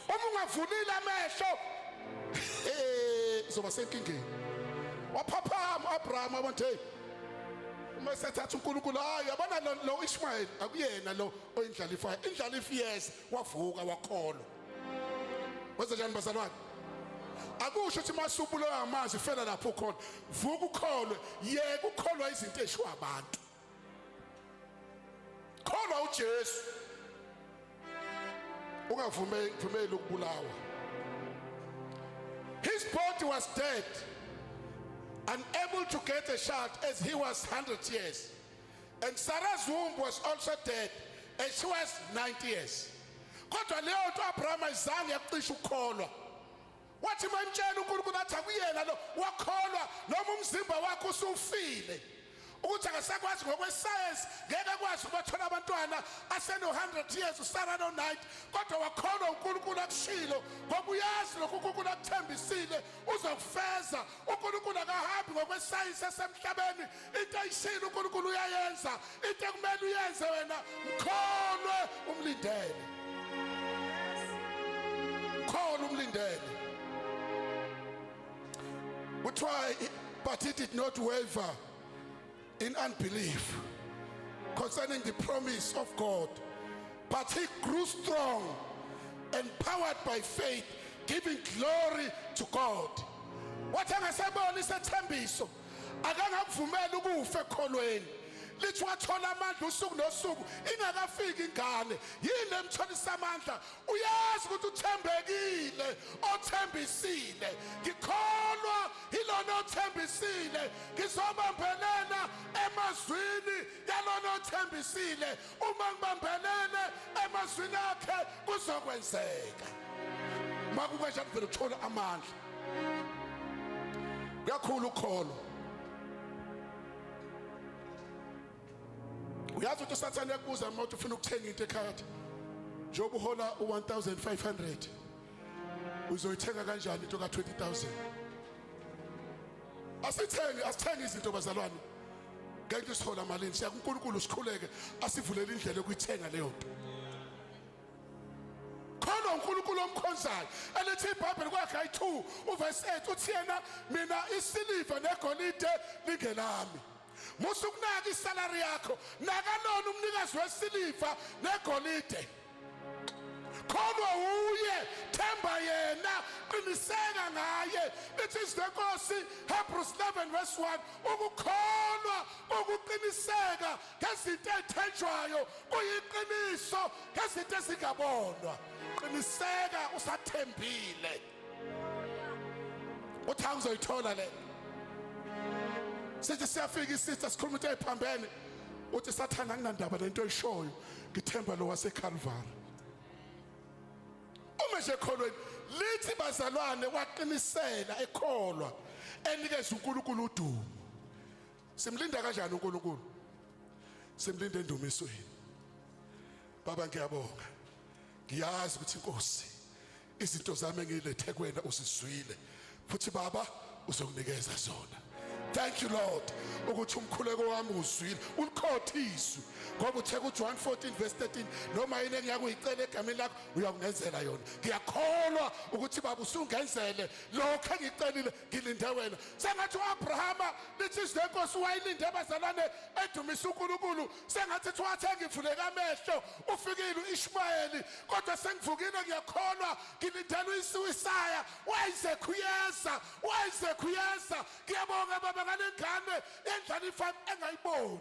uma ungavulile amehlo uzoba senkingeni waphaphama Abraham wabonke uma sethatha uNkulunkulu hayi yabona lo Ishmael akuyena lo oyindlalifa indlalifa yes wavuka wakholwa wenza njani bazalwane akusho ukuthi masubulo amanzi fela lapho khona vuka ukholwe yeke ukholwa izinto ezishiwa abantu kholwa uJesu ungavumeli ukubulawa. His body was dead, unable to get a child as he was 100 years. And Sarah's womb was also dead and she was 90 years. Kodwa leyo nto Abraham ayizange yacisha ukukholwa. Wathi mamtshela uNkulunkulu athi akuyena lo wakholwa noma umzimba wakho usufile. Ukuthi akasakwazi ngokwesayensi ngeke akwazi ukubathola abantwana aseno 100 years usara no 90 kodwa wakholwa uNkulunkulu akushilo ngoba uyazi lokho uNkulunkulu akuthembisile uzokufeza uNkulunkulu akahambi ngokwesayensi esemhlabeni into ayishilo uNkulunkulu uyayenza into ekumele uyenze wena mkholwe umlindele kholwa umlindele we try but he did not waver in unbelief concerning the promise of God, but he grew strong, empowered by faith, giving glory to God. What angasebona isethembiso akangavumela ukufa ekholweni lithi wathola amandla usuku nosuku ingakafiki ingane yini emtholisa amandla uyazi ukuthi uthembekile othembisile ngikholwa ilona othembisile ngizobambelela emazwini yalona othembisile uma ngibambelele emazwini akhe kuzokwenzeka makube njalo vele uthola amandla uyakhulu ukholo uyazi ukuthi uSathane yakubuza uma ufuna ukuthenga into ekhaya njengoba uhola u1500 uzoyithenga kanjani into ka20000 asithengi izinto bazalwane ngeke sihola malini siya kuNkulunkulu sikhuleke asivulele indlela yokuyithenga leyo nto khona uNkulunkulu omkhonzayo elethi iBhayibheli kwaGayi 2 uverse 8 uthi yena mina isiliva negolide lingelami musukunaka isalary yakho nakalona umnikazi wesiliva negolide khona uye themba yena qiniseka ngaye it is the Nkosi Hebrews 11 verse 1 ukukholwa ukuqiniseka ngezinto ezithenjwayo kuyiqiniso ngezinto ezingabonwa qiniseka usathembile uthanga uzoyithola le sithi siyafika isister sikhuluma into ephambene uthi Sathane anginandaba lento oyishoyo ngithemba lo waseCalvary uma nje kholweni lithi bazalwane waqinisela ekholwa enikeza uNkulunkulu udumo simlinda kanjani uNkulunkulu simlinda endumisweni baba ngiyabonga ngiyazi ukuthi Nkosi izinto zami engilethe kuwena usizwile futhi baba uzokunikeza zona. Thank you Lord ukuthi umkhuleko wami uzwile ulikhothiswe ngoba uthe kuJohn 14 verse 13 noma yini engiyakuyicela egameni lakho uyakungenzela yona ngiyakholwa ukuthi baba usungenzele lokho engicelile ngilinde wena sengathi uAbraham lithi izinkosi wayilinde abazalwane edumisa uNkulunkulu sengathi wathe ngivuleka amehlo ufikile uIshmael kodwa sengivukile ngiyakholwa ngilindele uIsaya wayize khuyeza ngiyabonga baba ngalengane endlalifa engayiboni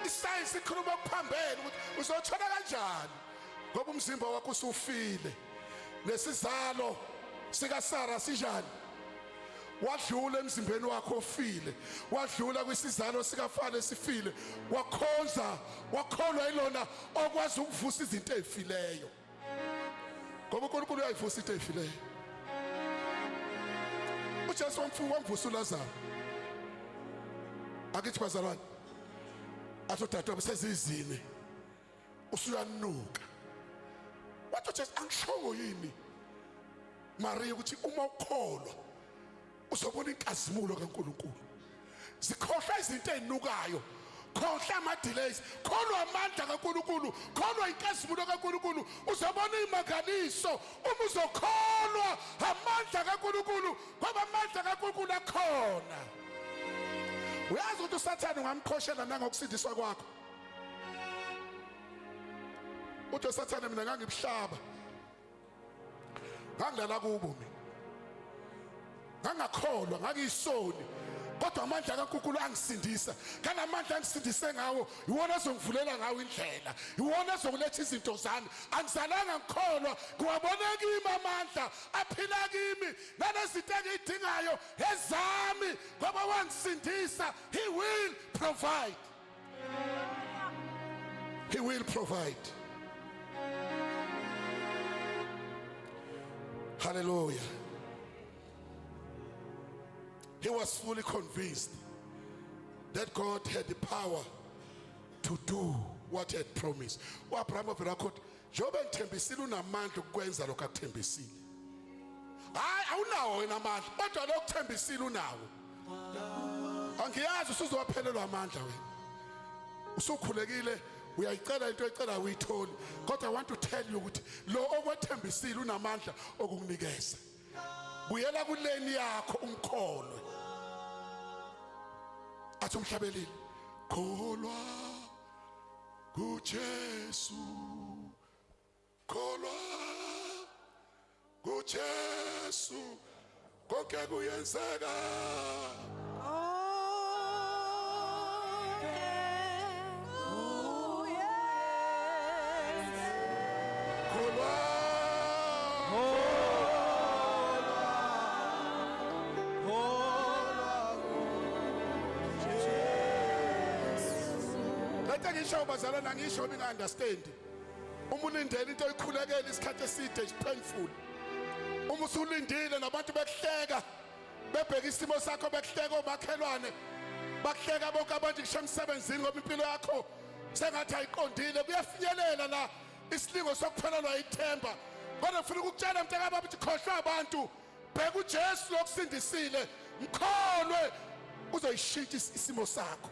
isayensi ikhuluma ukuphambene ukuthi uzothola kanjani ngoba umzimba wakho usufile nesizalo sikaSara sinjani wadlula emzimbeni wakho ofile, wadlula kwisizalo sikafana esifile, wakholwa ilona okwazi ukuvusa izinto ezifileyo, ngoba uNkulunkulu uyayivusa into ezifileyo. uJesu wamvusa uLazaro. Akithi bazalwane, athi udadewabo sezizini usuyanuka. Wathi uJesu angishongo yini Maria ukuthi uma ukholwa uzobona inkazimulo kaNkulunkulu. Sikhohlwa izinto ezinukayo, khohlwa ama-delays, kholwa amandla kaNkulunkulu, kholwa inkazimulo kaNkulunkulu, uzobona imangaliso. Uma uzokholwa amandla kaNkulunkulu, ngoba amandla kaNkulunkulu akhona. Uyazi ukuthi uSathane ungamkhoshela nangokusindiswa kwakho. Uthi uSathane mina ngangibuhlaba, ngangilala kubo mina, ngangakholwa, ngakuyisoni, kodwa amandla kaNkulunkulu angisindisa. Kanamandla angisindise ngawo, iwona azongivulela ngawo indlela, iwona azongiletha izinto zami. Angizalanga ngikholwa, ngiwabona kimi amandla aphila kimi, nalezinto engiyidingayo ezami, ngoba wangisindisa. He will provide. He will provide. Hallelujah. He was fully convinced that God had the power to do what he had promised. U-Abraham uvela khona, njengoba ngithembisile unamandla ukwenza lokho akuthembisile. Hayi awunawo wena amandla, kodwa lokho kuthembisile unawo. Angiyazi usuzowaphelelwa amandla wena. Usukhulekile, uyayicela into oyicela uyitholi, kodwa I want to tell you ukuthi lo okwethembisile unamandla okukunikeza. Buyela kuleni yakho umkholwe. Athi umhlabelile, kholwa kuJesu, kholwa kuJesu, konke kuyenzeka. Ngisho bazalwana, ngisho ninga-understand. Uma ulindele into oyikhulekela isikhathi eside, is painful. Uma usulindile nabantu bekuhleka, bebheka isimo sakho, bekuhleka omakhelwane, bakuhleka bonke abantu ngisho emsebenzini ngoba impilo yakho sengathi ayiqondile. Kuyafinyelela la isilingo sokuphelelwa ithemba. Kodwa ngifuna ukukutshela mntakababa ukuthi khohlwa abantu, bheka uJesu lokusindisile, mkholwe, uzoyishintsha isimo sakho,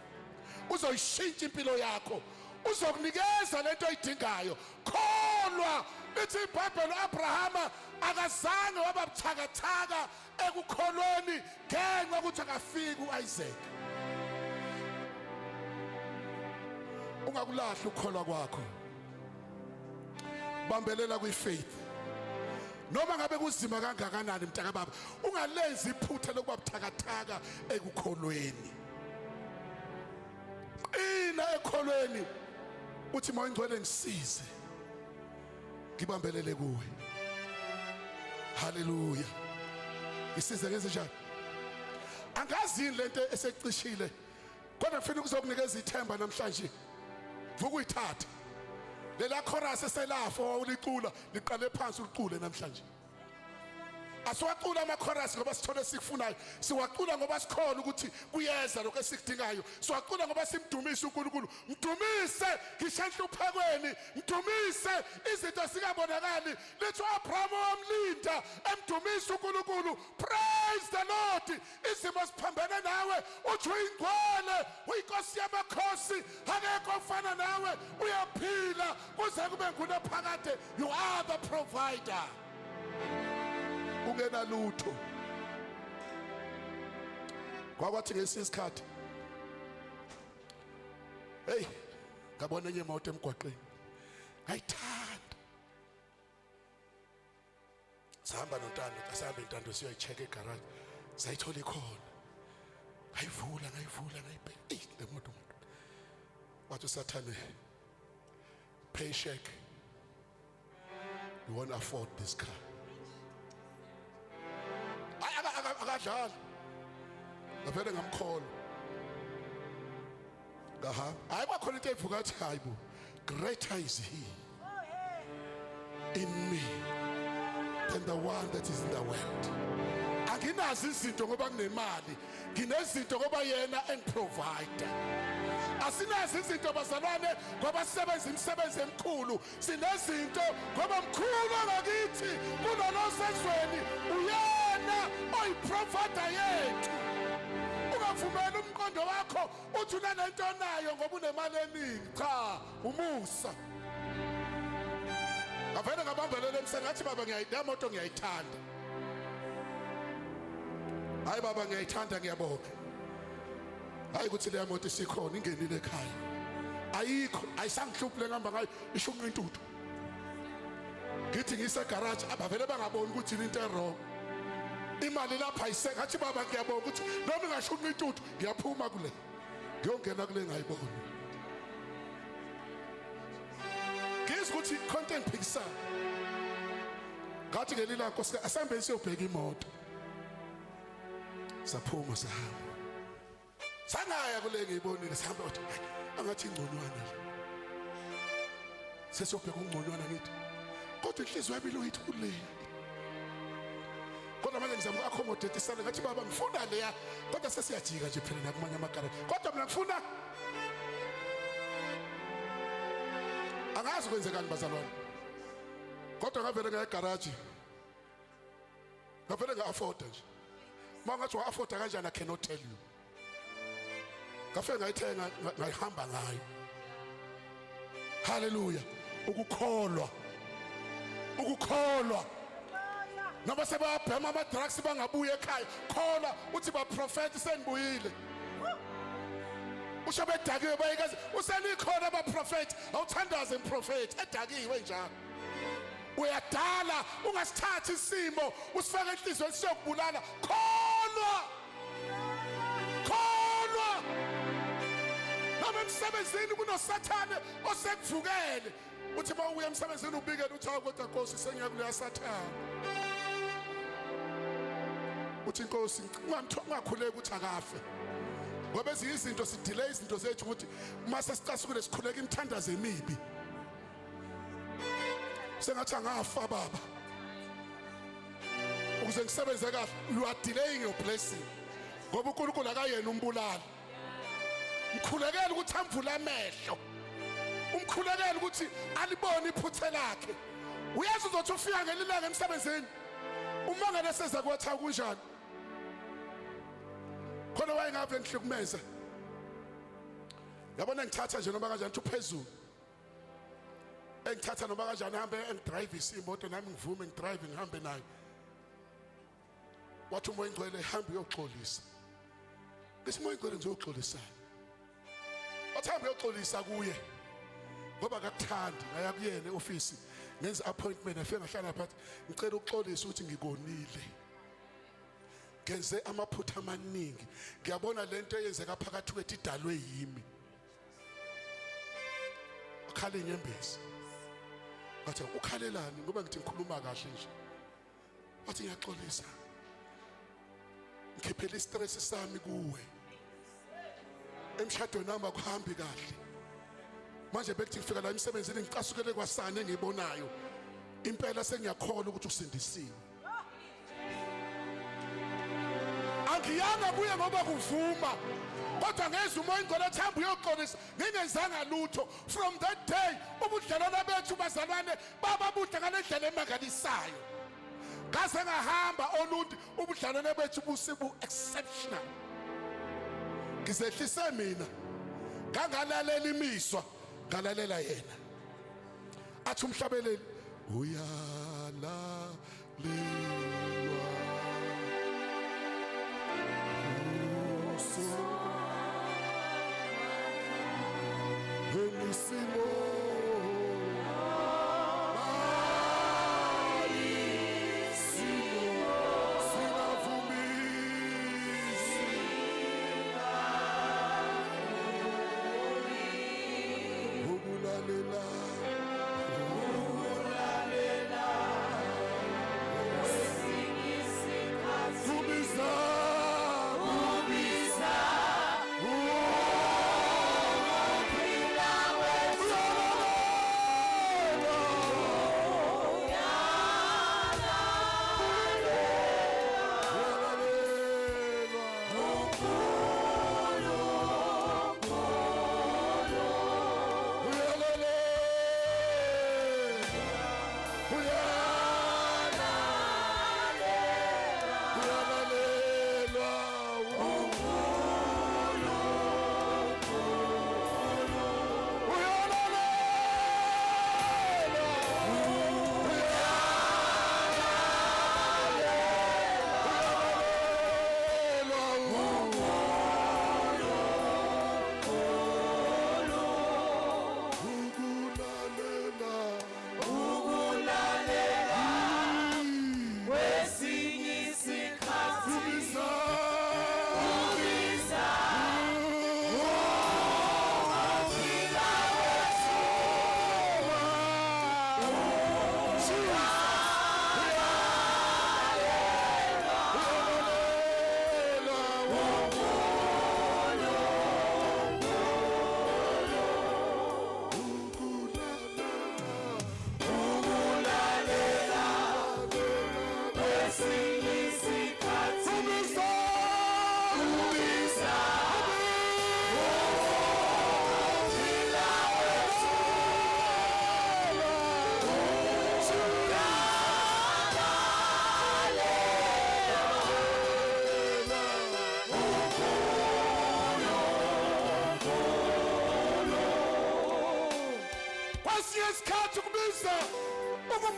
uzoyishintsha impilo yakho, uzokunikeza lento oyidingayo. Kholwa. Lithi iBhayibheli uAbrahama akazange waba buthakathaka ekukholweni ngenxa ukuthi akafiki uIsaac. Ungakulahla ukukholwa kwakho, bambelela kwifaith. Noma ngabe kuzima kangakanani mntakababa, ungalenzi iphutha lokuba buthakathaka ekukholweni. Qina ekholweni, uthi Moya Ngcwele ngisize, ngibambelele kuwe. Hallelujah. Ngisize ngezinjani? Angazi yini lento esecishile, kodwa ngifuna ukuzokunikeza ithemba namhlanje. Vuka uyithatha lela chorus eselafo wawulicula, liqale phansi ulicule namhlanje. Asiwacula ama-chorus ngoba sithole sikufunayo, siwacula ngoba sikhona ukuthi kuyeza lokho esikudingayo. Siwacula ngoba simdumise uNkulunkulu. Mdumise ngisho enhluphekweni, mdumise izinto zingabonakali. Lithi uAbraham wamlinda emdumise uNkulunkulu. Praise the Lord. Izimo ziphambene nawe, uthi uyingcwele, uyinkosi yamakhosi, akekho ofana nawe, uyaphila kuze kube ngunaphakade. You are the provider. Ungena lutho. Kwathi ngesinye isikhathi, hey, ngabona enye imoto emgwaqeni, ngayithanda. Sihamba noNtando, asihambe noNtando siyoyicheck egarage, sayithola ikhona. Ngayivula ngayibheka, le moto. Wathi uSathane, pay check, you won't afford this car. Akadlali ngavele ngamkholwa ngahamba. Hayi kwakhona into evuka athi hayibo, greater is he in me than the one that is in the world. Anginazi izinto ngoba kunemali, nginezinto ngoba yena engiprovide. Asinazi izinto bazalwane ngoba sisebenza imisebenzi emikhulu, sinezinto ngoba mkhulu ngakithi kunolosezweni, uyena oyiprovider yethu. Ungavumela umqondo wakho uthi unanento nayo ngoba unemali eningi. Cha, umusa. Ngavele ngabambelele emseni ngathi baba ngiyayidama moto ngiyayithanda. Hayi baba ngiyayithanda ngiyabonga. Hayi ukuthi le moto isikhona ingenile ekhaya. Ayikho, ayisangihluphe ngihamba ngayo ishunqa intuthu. Ngithi ngise garage abavele bangaboni ukuthi into errong. Imali lapha ayiseke ngathi baba ngiyabonga ukuthi noma ngashunqa intuthu ngiyaphuma kule. Ngiyongena kule ngayibona. Ukuthi content picture ngathi ngelila nkosi asambe siyobheka imoto saphuma sahamba sangaya kule ngiyibonile sihamba uthi angathi ingconwana la sesiyobheka ungconwana ngithi kodwa inhliziyo yami iloyithi kule kodwa manje ngizama accommodate isale ngathi baba ngifuna leya kodwa sesiyajika nje phela nakumanye amagaraji kodwa mina ngifuna angazi kwenzekani bazalwane kodwa ngavele ngaya egarage ngavele nga-afforda nje mangathi wa-afforda kanjani I cannot tell you ngafike ngayithenga ngayihamba ngayo haleluya ukukholwa noma sebabhema ama-drugs bangabuya ekhaya kholwa uthi baprofethi senibuyile usho bedakiwe bayikazi usenikhona abaprofethi awuthandaze umprofethi edakiwe njalo uyadala ungasithathi isimo usifake enhlizweni siyokubulala kholwa noma emsebenzini kunosathane osekuvukele uthi mawuya emsebenzini ubikele uthi hawu kodwa Nkosi sengiya kuleya sathane uthi Nkosi ungakhuleki ukuthi akafe ngoba ezinye izinto sidelay izinto zethu ukuthi mase sicasukule sikhuleka imithandazo emibi sengathi angafa baba ukuze ngisebenze kahle you are delaying your blessing ngoba uNkulunkulu akayena umbulali mkhulekela ukuthi amvule amehlo umkhulekela ukuthi alibone iphuthe lakhe uyazi uzothi ufika ngelilanga emsebenzini uma ngene seza kwatha kunjani khona wayengave ngihlukumeza yabona ngithatha nje noma kanjani uphezulu engithatha noma kanjani hambe engidrive isimoto nami ngivume ngidrive ngihambe nayo wathi umoya ingcwele hambe uyoxolisa isimoya ingcwele nje uyoxolisana wathi hambe uyoxolisa kuye ngoba akakuthandi ngaya kuyena eoffice ngenza appointment afike ngahlala phansi ngicela ukuxolisa ukuthi ngikonile ngenze amaphutha amaningi ngiyabona lento eyenzeka phakathi kwethu idalwe yimi ukhale inyembezi ngathi ukhalelani ngoba ngithi ngikhuluma kahle nje wathi ngiyaxolisa ngikhiphela istress sami kuwe emshadweni nami akuhambi kahle manje bekuthi ngifika la emsebenzini ngicasukele kwasana engiyibonayo impela sengiyakholwa ukuthi usindisiwe angiyanga kuye ngoba kuvuma kodwa ngezwe umoya ingcwele athamba uyoxolisa ngingenzanga lutho from that day ubudlelwano bethu bazalwane baba buhle ngalendlela emangalisayo ngase ngahamba olundi ubudlelwano bethu busibu exceptional ngizehlise mina ngangalalela imiswa ngalalela yena athi umhlabeleli uyalalelwa Simo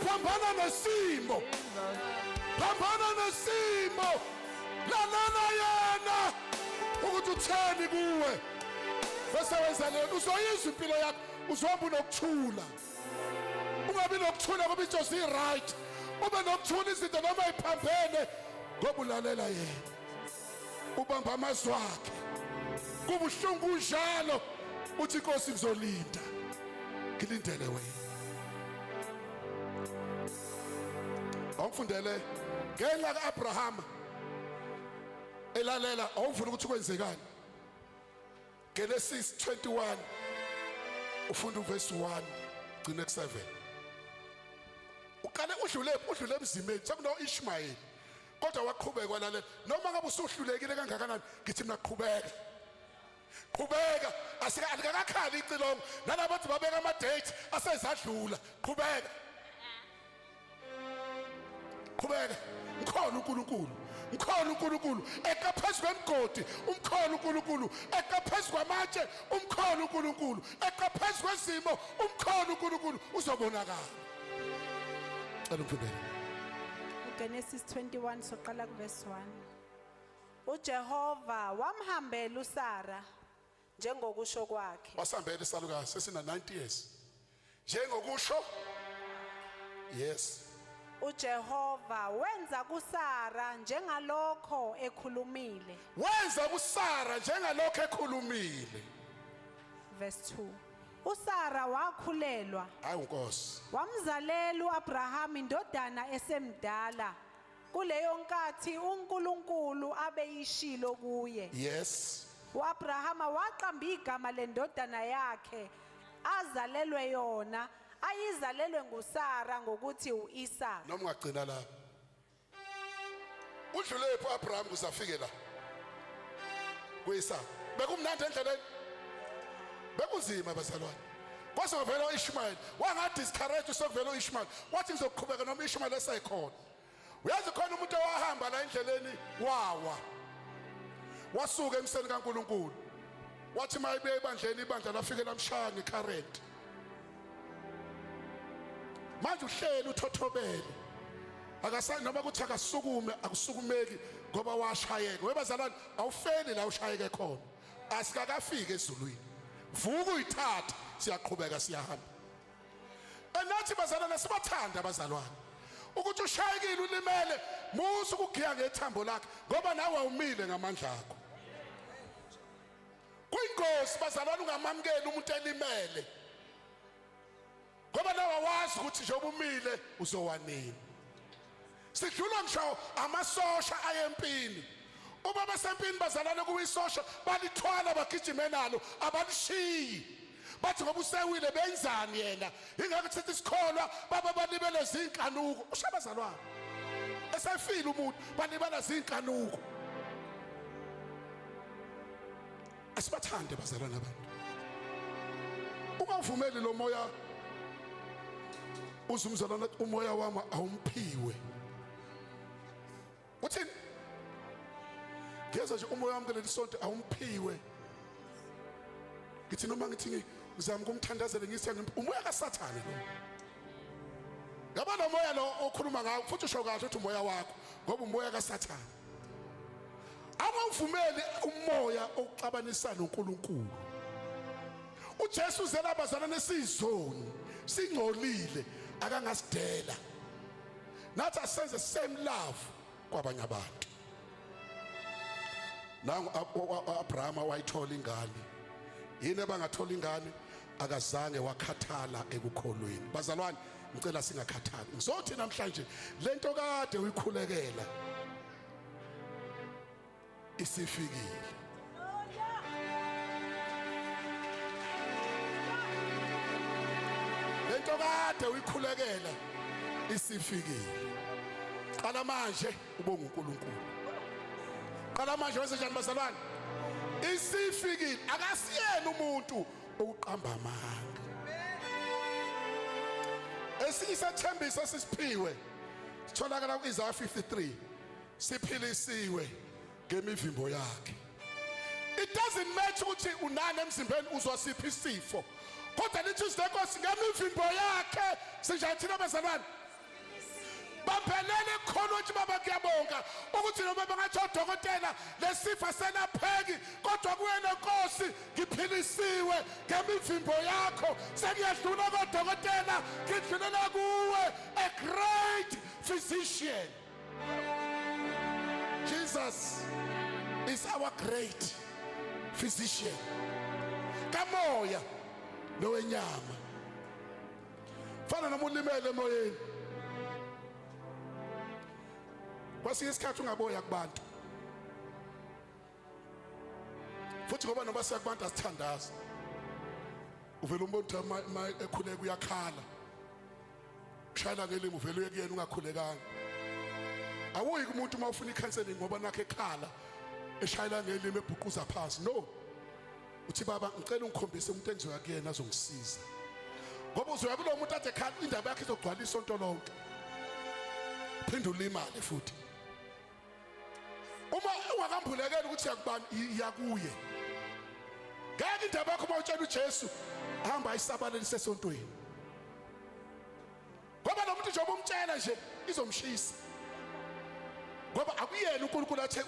phambana nesimo, phambana nesimo, lalela yena ukuthi utheni kuwe. Bese wenza lento uzoyizwa impilo yakho, uzohamba unokuthula. Ungabi nokuthula ngoba ijosi right. Ube nokuthula izinto noma iphambene ngoba ulalela yena. Ubamba amazwi akhe. Kubuhlungu unjalo uthi inkosi izolinda. Ngilindele wena. Awufundele ngenxa kaAbrahama elalela awufuna ukuthi kwenzekani. Genesis 21 ufunda uverse 1 gcina ku7. Ukale udlule emzimeni sekuno Ishmael kodwa waqhubeka kwalalela noma ngabe usuhlulekile kangakanani ngithi mina qhubeka alikakakhali icilongo nalabathi babeka ama date asezadlula qhubeka mkhona uNkulunkulu ekaphezulu kwemgodi umkhona uNkulunkulu ekaphezulu kwamatshe umkhona uNkulunkulu ekaphezulu kwezimo umkhona uNkulunkulu uzobonakala. Cela umfundele Genesis 21 soqala ku verse 1. uJehova wamhambela uSara njengokusho kwakhe. wasambela isalukazi sesina 90 years njengokusho. Yes. uJehova wenza kuSara njengalokho ekhulumile. Wenza kuSara njengalokho ekhulumile. Verse 2. uSara wakhulelwa Hayi unkosi. wamzalela uAbraham indodana esemdala. Kuleyo nkathi uNkulunkulu abeyishilo kuye. Yes. uAbrahama waqamba igama lendodana yakhe azalelwe yona ayizalelwe nguSara ngokuthi uIsaka. Noma ungagcina lapha. Udlule pho Abraham uzafike la. Kuyisaka. Bekumnandi endleleni. Bekunzima bazalwane. Kwase wavela uIshmael. Wanga discourage sokuvela uIshmael. Wathi ngizoqhubeka noma uIshmael esekhona. Uyazi khona umuntu owahamba la endleleni wawa. Wasuka emseni kaNkulunkulu. Wathi mayibe ebandleni ibandla lafike lamshaya ngecurrent. Manje uhleli uthothobele. Akasani noma kuthi akasukume akusukumeki ngoba washayeka. Webazalwane awufeli la ushayeke khona. Asikakafike ezulwini. Vuka uyithatha siyaqhubeka siyahamba. Enathi bazalwane sibathanda abazalwane. Ukuthi ushayekile ulimele musu ukugiya ngethambo lakhe ngoba nawe awumile ngamandla akho. Kuyingozi bazalwane ungamamkeli umuntu elimele. Ngoba nawe wazi ukuthi njengoba umile uzowanini. Sidlula ngisho amasosha ayempini. Uma besempini bazalwane kuyisosha balithwala bagijime nalo abalishiyi. Bathi ngoba usewile benzani yena? Ingakho sithi isikholwa baba balibele zinkanuko. Ushabazalwane. Esefile umuntu balibala zinkanuko. Asibathande bazalwane abantu. Ungavumeli lo moya uzumzalwana umoya wami awumphiwe. Uthini? Ngiyeza nje umoya wami kuleli sonto awumphiwe. Ngithi noma ngithi ngizama ukumthandazela ngiyithanda umoya kaSathane lo. Ngaba lo moya lo okhuluma ngawo futhi usho kahle ukuthi umoya wakho ngoba umoya kaSathane. Awuvumeli umoya oxabanisa noNkulunkulu. uJesu uzela abazalwane sizoni singcolile akangasidela. Nathi asenze same love kwabanye abantu. Nangu Abraham wayithola ingane. Yini abangathola ingane akazange wakhathala ekukholweni. Bazalwane ngicela singakhathali. Ngizothi namhlanje lento kade uyikhulekela isifikile. Lento kade uyikhulekela isifikile. Qala manje ubonga uNkulunkulu. Qala manje wenze njani bazalwane? Isifikile akasiyena umuntu okuqamba amanga. Esinye isethembiso sisiphiwe sitholakala kuIsaiah 53 siphilisiwe ngemivimbo yakhe. It doesn't matter ukuthi unani emzimbeni uzosipha isifo. Kodwa lithi izinkosi ngemivimbo yakhe sinjathina bazalwane baphelele khona ukuthi baba kuyabonga ukuthi noma bangathi odokotela lesifo selapheki kodwa kuwena Nkosi ngiphilisiwe ngemivimbo yakho sekuyadlula kodokotela ngidlulela kuwe a great physician. Jesus is our great physician. Kamoya nowenyama fana noma ulimele emoyeni kwasiye isikhathi ungaboya kubantu futhi ngoba noma siyakubantu asithandaza uvela umuntu ekhuleka uyakhala ushayela ngelimi uvela uyekuyena ungakhulekanga awuyi kumuntu uma ufuna icounseling ngoba nakhe ekhala eshayela ngelimi ebhuquza phansi no uthi baba ngicela ungikhombise umuntu engizoya kuyena azongisiza ngoba uzoya kulo muntu athe ekhala indaba yakhe izogcwala isonto lonke phinde ulimale futhi uma ungakambulekeli ukuthi yakubani yakuye ngeke indaba yakho mawutshela uJesu hamba ayisabalele sesontweni ngoba lo muntu njengoba umtshela nje izomshisa ngoba akuyena uNkulunkulu athe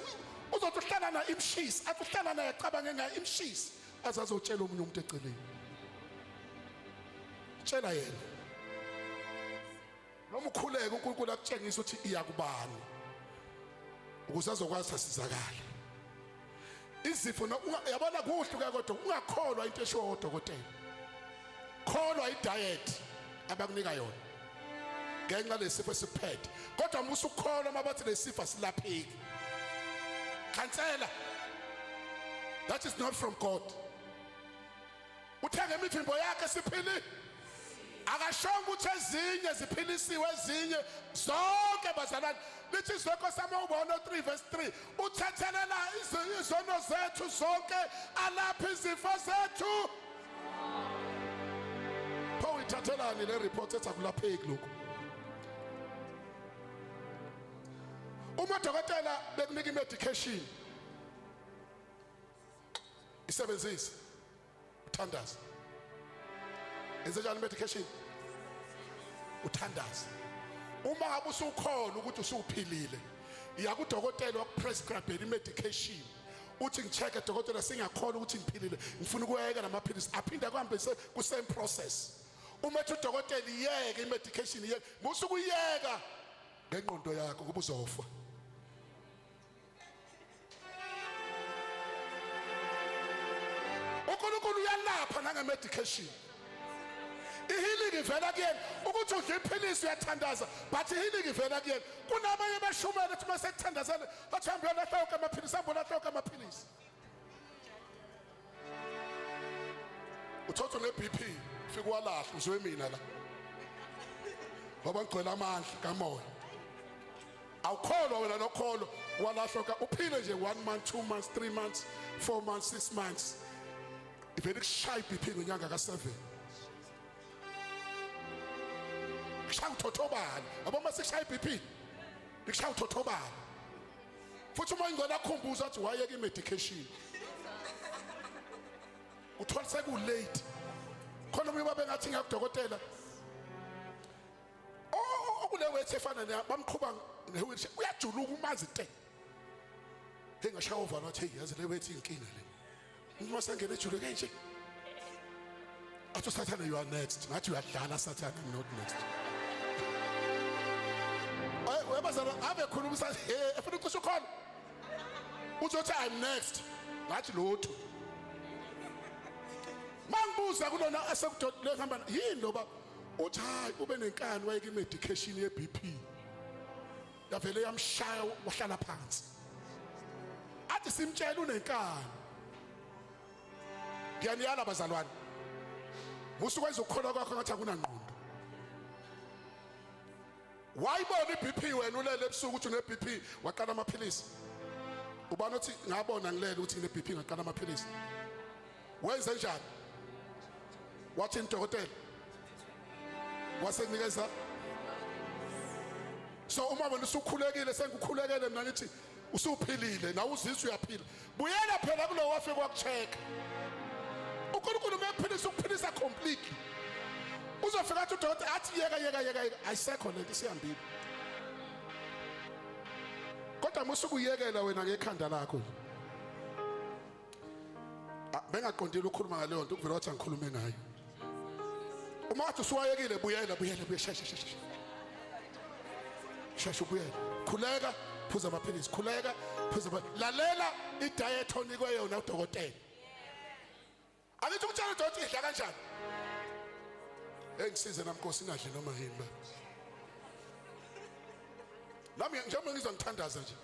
uzothi uhlala na imshisi athi uhlala naye acabanga ngaye imshisi azazotshela omunye umuntu eceleni tshela yena noma ukhuleke uNkulunkulu akutshengisa ukuthi iyakubani ukuze azokwazi asizakala izifo yabona kuhluka kodwa ungakholwa into eshiwo odokotela kholwa idiet abakunika yona ngenxa lesifo esiphethe kodwa musu ukholwa mabathi lesifo asilapheki cancela that is not from God uthenga imivimbo yakhe siphili akashonga ukuthi ezinye ziphilisiwe ezinye zonke bazalwane lithi izweko sama ubona 3 verse 3 uthethelela izono zethu zonke alapha izifo zethu pho ithathelani le report ethi akulapheki lokho uma dokotela bekunika imedication isebenzise uthandaza enzenjani medication uthandaza uma ngabe usukholwa ukuthi usuphilile iya kudokotela wakuprescribe imedication uthi ngicheke dokotela singakholwa ukuthi ngiphilile ngifuna ukuyeka namaphilisi aphinda kuhambe ku same process uma ethi udokotela iyeke imedication iyeke musuku uyeka ngengqondo yakho kuba uzofa uNkulunkulu uyalapha nangemedication ihealing ivela kuyena ukuthi udle iphilisi uyathandaza but ihealing ivela kuyena kunabanye bashumela ukuthi mase kuthandazana athi hamba uyalahla onke amaphilisi hamba ulahla onke amaphilisi uthotho ne-BP fika walahla uzwe mina la ngoba ngigcwele amandla kamoya awukholwa wena nokholwa walahla uphile nje 1 month 2 months 3 months 4 months 6 months ivele kushaya iBP ngenyanga ka7 kushaya uthothobala yabo mase kushaya iBP kushaya uthothobala futhi uma ingcela akhumbuza athi wayeka imedication uthola seku late khona umuntu babe ngathi ngiyakudokotela okule wethu efana ne bamqhuba newheelchair uyajuluka umazi te engashaya ovalo athi yazi le wethu inkinga le uma sengene ejuluke nje athi Sathane you are next ngathi uyadlala Sathane I'm not next webazana ave khuluma efuna ucisha khona uzothi I'm next ngathi lotho mangibuza kulona asekudole hamba yini loba uthi hayi ube nenkani wayeke imedication yeBP yavele yamshaya wahlala phansi athi simtshela unenkani ngiyaniyala bazalwane musukwenza ukukholwa kwakho ngathi akunangqondo wayibona iBP wena ulele ebusuku uthi uneBP waqala amaphilisi ubani uthi ngabona ngilele ukuthi ngineBP ngaqala amaphilisi wenze njani wathi udokotela wasenikeza so uma wena usukhulekile sengikhulekele mina ngithi usuphilile na uzizwe uyaphila buyela phela kulo wafike kwakucheck uNkulunkulu mephilisa ukuphilisa completely uzofika athi udokotela athi yeka ayisekho lento isihambile kodwa musukuyekela wena ngekhanda lakho bengaqondile ukukhuluma ngaleyo nto kuvela wathi angikhulume ngayo uma wathi usuwayekile buyela sheshe ubuyela khuleka phuza amaphilisi khuleka phuza lalela idiet onikwe yona udokotela angithi ukutshela udokotela idla kanjani engisize namnkosi ingadli noma yini ba nami njengoba ngizwa ngithandaza nje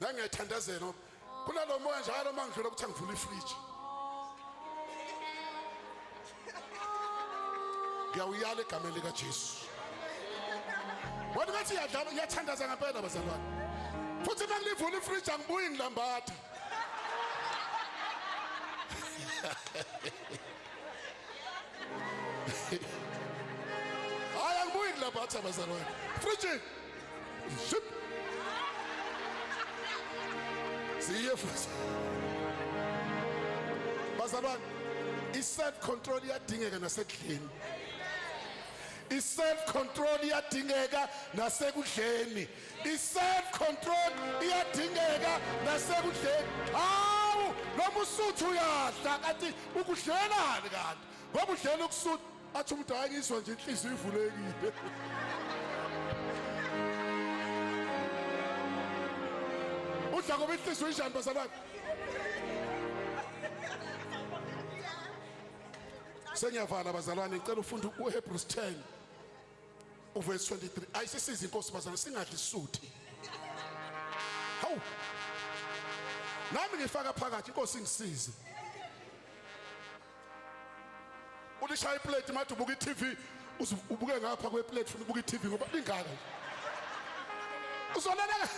ngiyayithandazela kunalo moya njalo mangidlula ukuthi angivula ifridge ngiyawuyala egameni lika Jesu wena ngathi iyathandaza ngempela bazalwane futhi mangilivula ifridge angibuyi ngilambatha hayi angibuyi ngilambatha bazalwane fridge ship siye futhi bazalwane i-self control iyadingeka nasekudleni i-self control iyadingeka nasekudleni i-self control iyadingeka nasekudleni hawu noma usuthu uyadla kanti ukudlelani kanti ngoba udlela ukusutha athi umuntu ayengizwa nje inhliziyo ivulekile udla ngoba inhliziyo injani bazalwane sengiyavala bazalwane ngicela ufunde uHebrews 10 uverse 23 ayisisiza inkosi bazalwane singadli suthi hawu nami ngifaka phakathi inkosi ingisize ulishaya iplate mathi ubuka iTV ubuke ngapha kweplate futhi ubuka iTV ngoba lingaka uzolala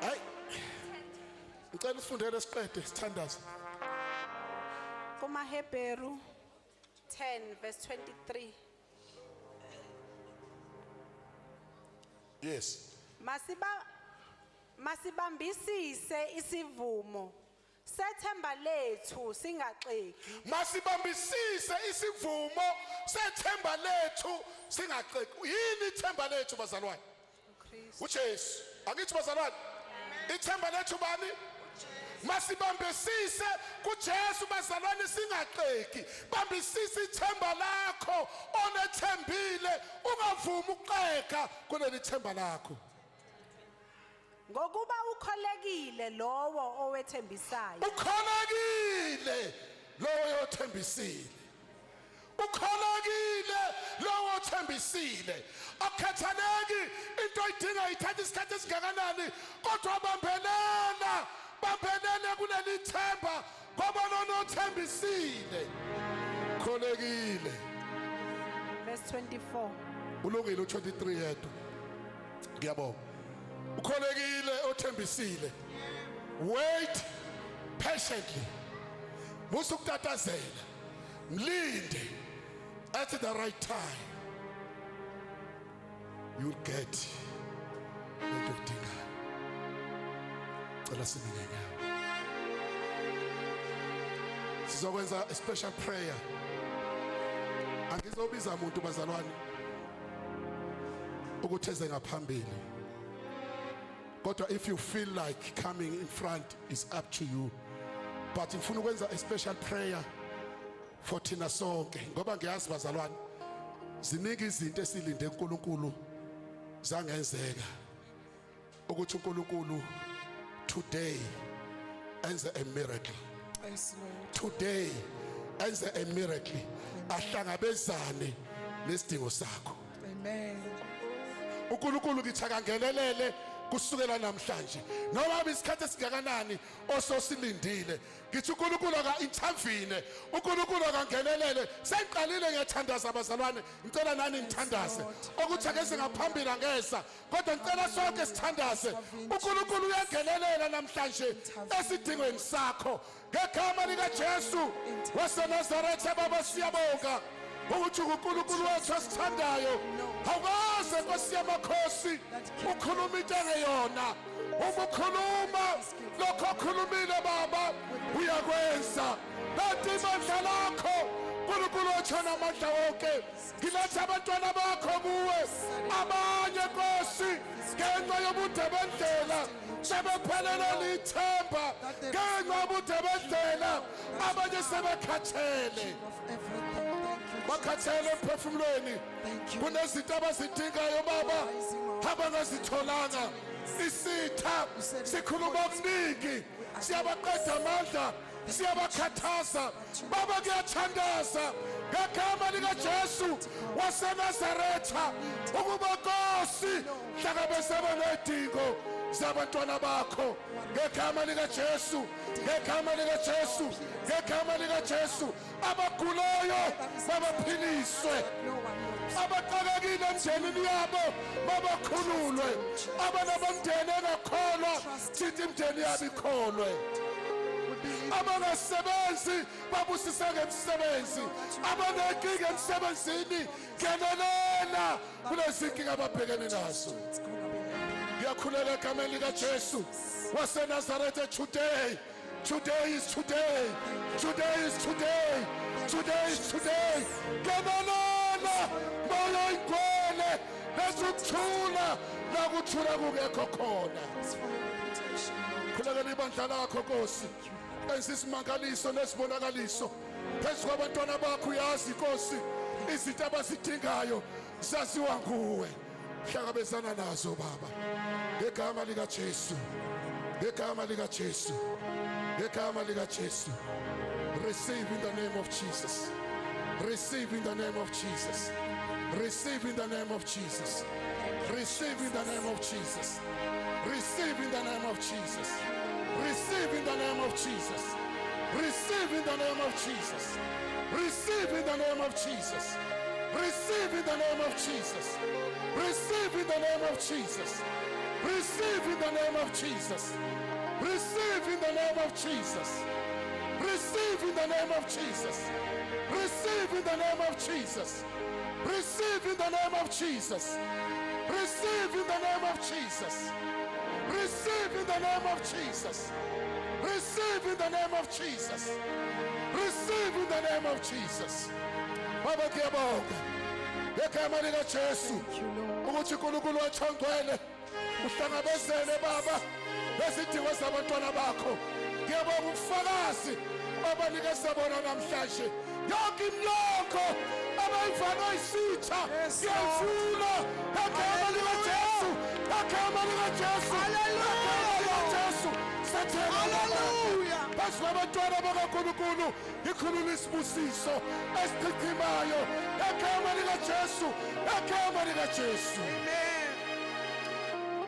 hayi ngicela usifundele isiqede sithandaza KumaHebheru 10 verse 23. yes Masibambisise isivumo sethemba lethu singaxeki. Masibambisise isivumo sethemba lethu singaxeki. Yini ithemba lethu bazalwane? uJesu. Angithi bazalwane? Ithemba lethu bani? Masibambisise kuJesu bazalwane singaxeki. Bambisisa ithemba lakho onethembile ungavumi ukuxeka kuleli themba lakho. Ngokuba ukholekile lowo owethembisayo. Ukholekile lowo othembisile. Ukholekile lowo othembisile. Akhathaleki into idinga ithatha isikhathi esingakanani kodwa bambelele kuleli themba ngoba lona othembisile. Ukholekile. Verse 24. Ulungile u23 yedwa. Ngiyabonga. Ukholekile othembisile. Wait patiently. Musukutatazela. Mlinde at the right time. You'll get into dinga. Cela siningenya. Sizokwenza a special prayer. Angizobiza umuntu bazalwane ukutheze ngaphambili. But if you feel like coming in front, it's up to you. But if you want a special prayer for thina sonke, ngoba ngiyazi bazalwane, ziningi izinto esilinde uNkulunkulu zangenzeka. Ukuthi uNkulunkulu today enze a miracle. Yes, Lord. Today enze a miracle. Ahlangabezane nesidingo sakho. Amen. uNkulunkulu kithi akangelelele kusukela namhlanje noma isikhathi esingakanani ososilindile ngithi uNkulunkulu aka-intervene uNkulunkulu akangenelele sengiqalile ngiyathandaza abazalwane ngicela nani ngithandaze ukuthi akeze ngaphambili angeza kodwa ngicela sonke sithandaze uNkulunkulu uyangenelela namhlanje esidingweni sakho ngegama likaJesu waseNazaretha baba siyabonga ukuthi uNkulunkulu wethu asithandayo awukaze Nkosi yamakhosi ukhuluma into engeyona ukukhuluma lokho okhulumile baba uyakwenza nathi ibandla lakho uNkulunkulu otshona amandla wonke ngiletha abantwana bakho kuwe abanye Nkosi ngenxa yobude bendlela sebephelelwe lithemba ngenxa yobude bendlela abanye sebekhathele bakhathele emphefumulweni kunezinto abazidingayo baba abangazitholanga isitha sikhuluma okuningi siyabaqeda amandla siyabakhathaza baba kuyathandaza ngegama likaJesu waseNazaretha ukuba Nkosi hlangabezana nezidingo zabantwana bakho ngegama likaJesu ngegama likaJesu ngegama likaJesu abagulayo babaphiliswe abaqakekile emndenini yabo babakhululwe abanabamndeni engakholwa thithi imndeni yabo ikholwe abangasebenzi babusise ngemsebenzi abanenkinga emsebenzini ngenelela kulezinkinga ababhekene nazo ngiyakhulela egameni likaJesu waseNazaretha today is today ngenelela moya ingcwele lezukuthula nakuthula kungekho khona khulekela ibandla lakho Nkosi enza isimangaliso nesibonakaliso phezu kwabantwana bakho uyazi Nkosi izinto abazidingayo zaziwa nguwe hlangabezana nazo baba ngegama likaJesu ngegama likaJesu ngegama likaJesu receive in the name of Jesus receive in the name of Jesus receive in the name of Jesus receive in the name of Jesus receive in the name of Jesus receive in the name of Jesus receive in the name of Jesus receive in the name of Jesus receive in the name of Jesus receive in the name of Jesus receive in the name of Jesus receive in the name of Jesus receive in the name of Jesus receive in the name of Jesus receive in the name of Jesus receive in the name of Jesus receive in the name of Jesus receive in the name of Jesus receive in the name of Jesus baba ngiyabonga ngegama likaJesu ukuthi uNkulunkulu wathongcwele uhlangabezene baba lezidingo zabantwana bakho ngiyabonga ubufakazi abanikeza bona namhlanje yonke imloko abayivana isitha ngiyavula ngegama likaJesu ngegama likaJesu ngegama haleluya phezu kwabantwana bakaNkulunkulu ngikhulula isibusiso esichichimayo ngegama likaJesu ngegama likaJesu.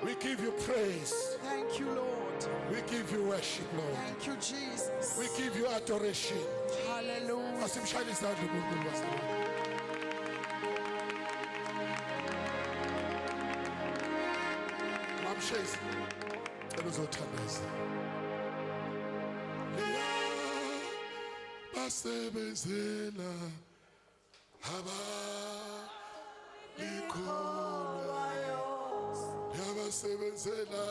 We give you praise. Thank you, Lord. We give you worship, Lord. Thank you, Jesus. We give you adoration. Hallelujah. Asimshayile izandla uNkulunkulu wasekhaya. Mamshezi cela uzothandaza. Basebenzela likholwayo yabasebenzela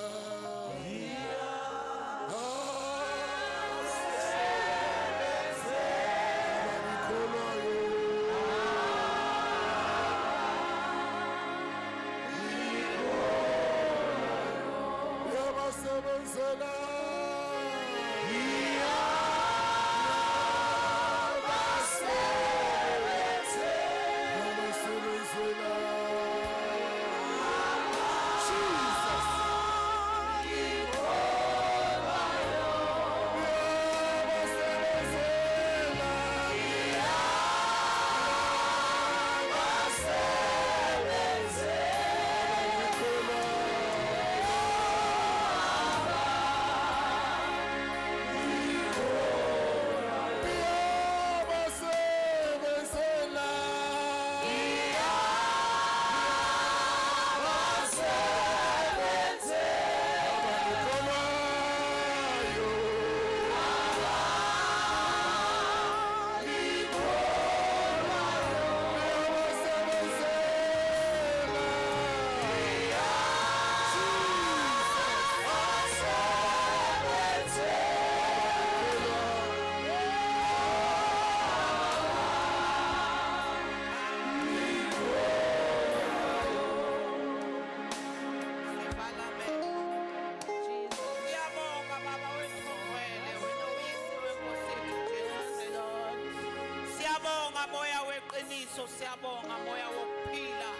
siyabonga moya wokuphila.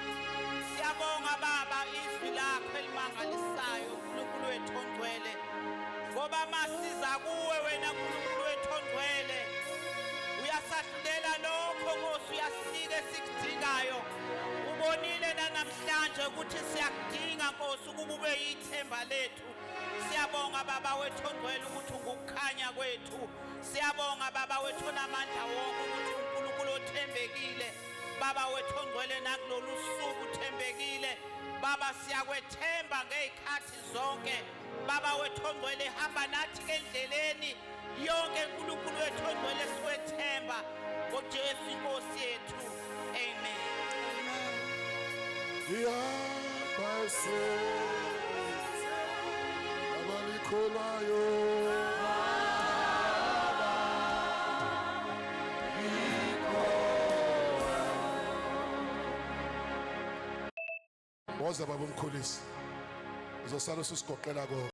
Siyabonga Baba izwi lakho elimangalisayo uNkulunkulu wethu ongcwele. Ngoba masiza kuwe wena uNkulunkulu wethu ongcwele. Uyasahlulela lokho Nkosi uyasinika esikudingayo. Ubonile namhlanje ukuthi siyakudinga Nkosi ukuba ube yithemba lethu. Siyabonga Baba wethu ongcwele ukuthi ungukukhanya kwethu. Siyabonga Baba wethu onamandla wonke ukuthi uNkulunkulu othembekile. Baba wethu ongcwele nakulolu suku uthembekile. Baba siyakwethemba ngezikhathi zonke. Baba wethu ongcwele hamba nathi endleleni yonke uNkulunkulu wethu ongcwele siwethemba ngoJesu inkosi yethu. Amen. Yabase abalikholwayo woza baba umkhulisi uzosala usigoqela ko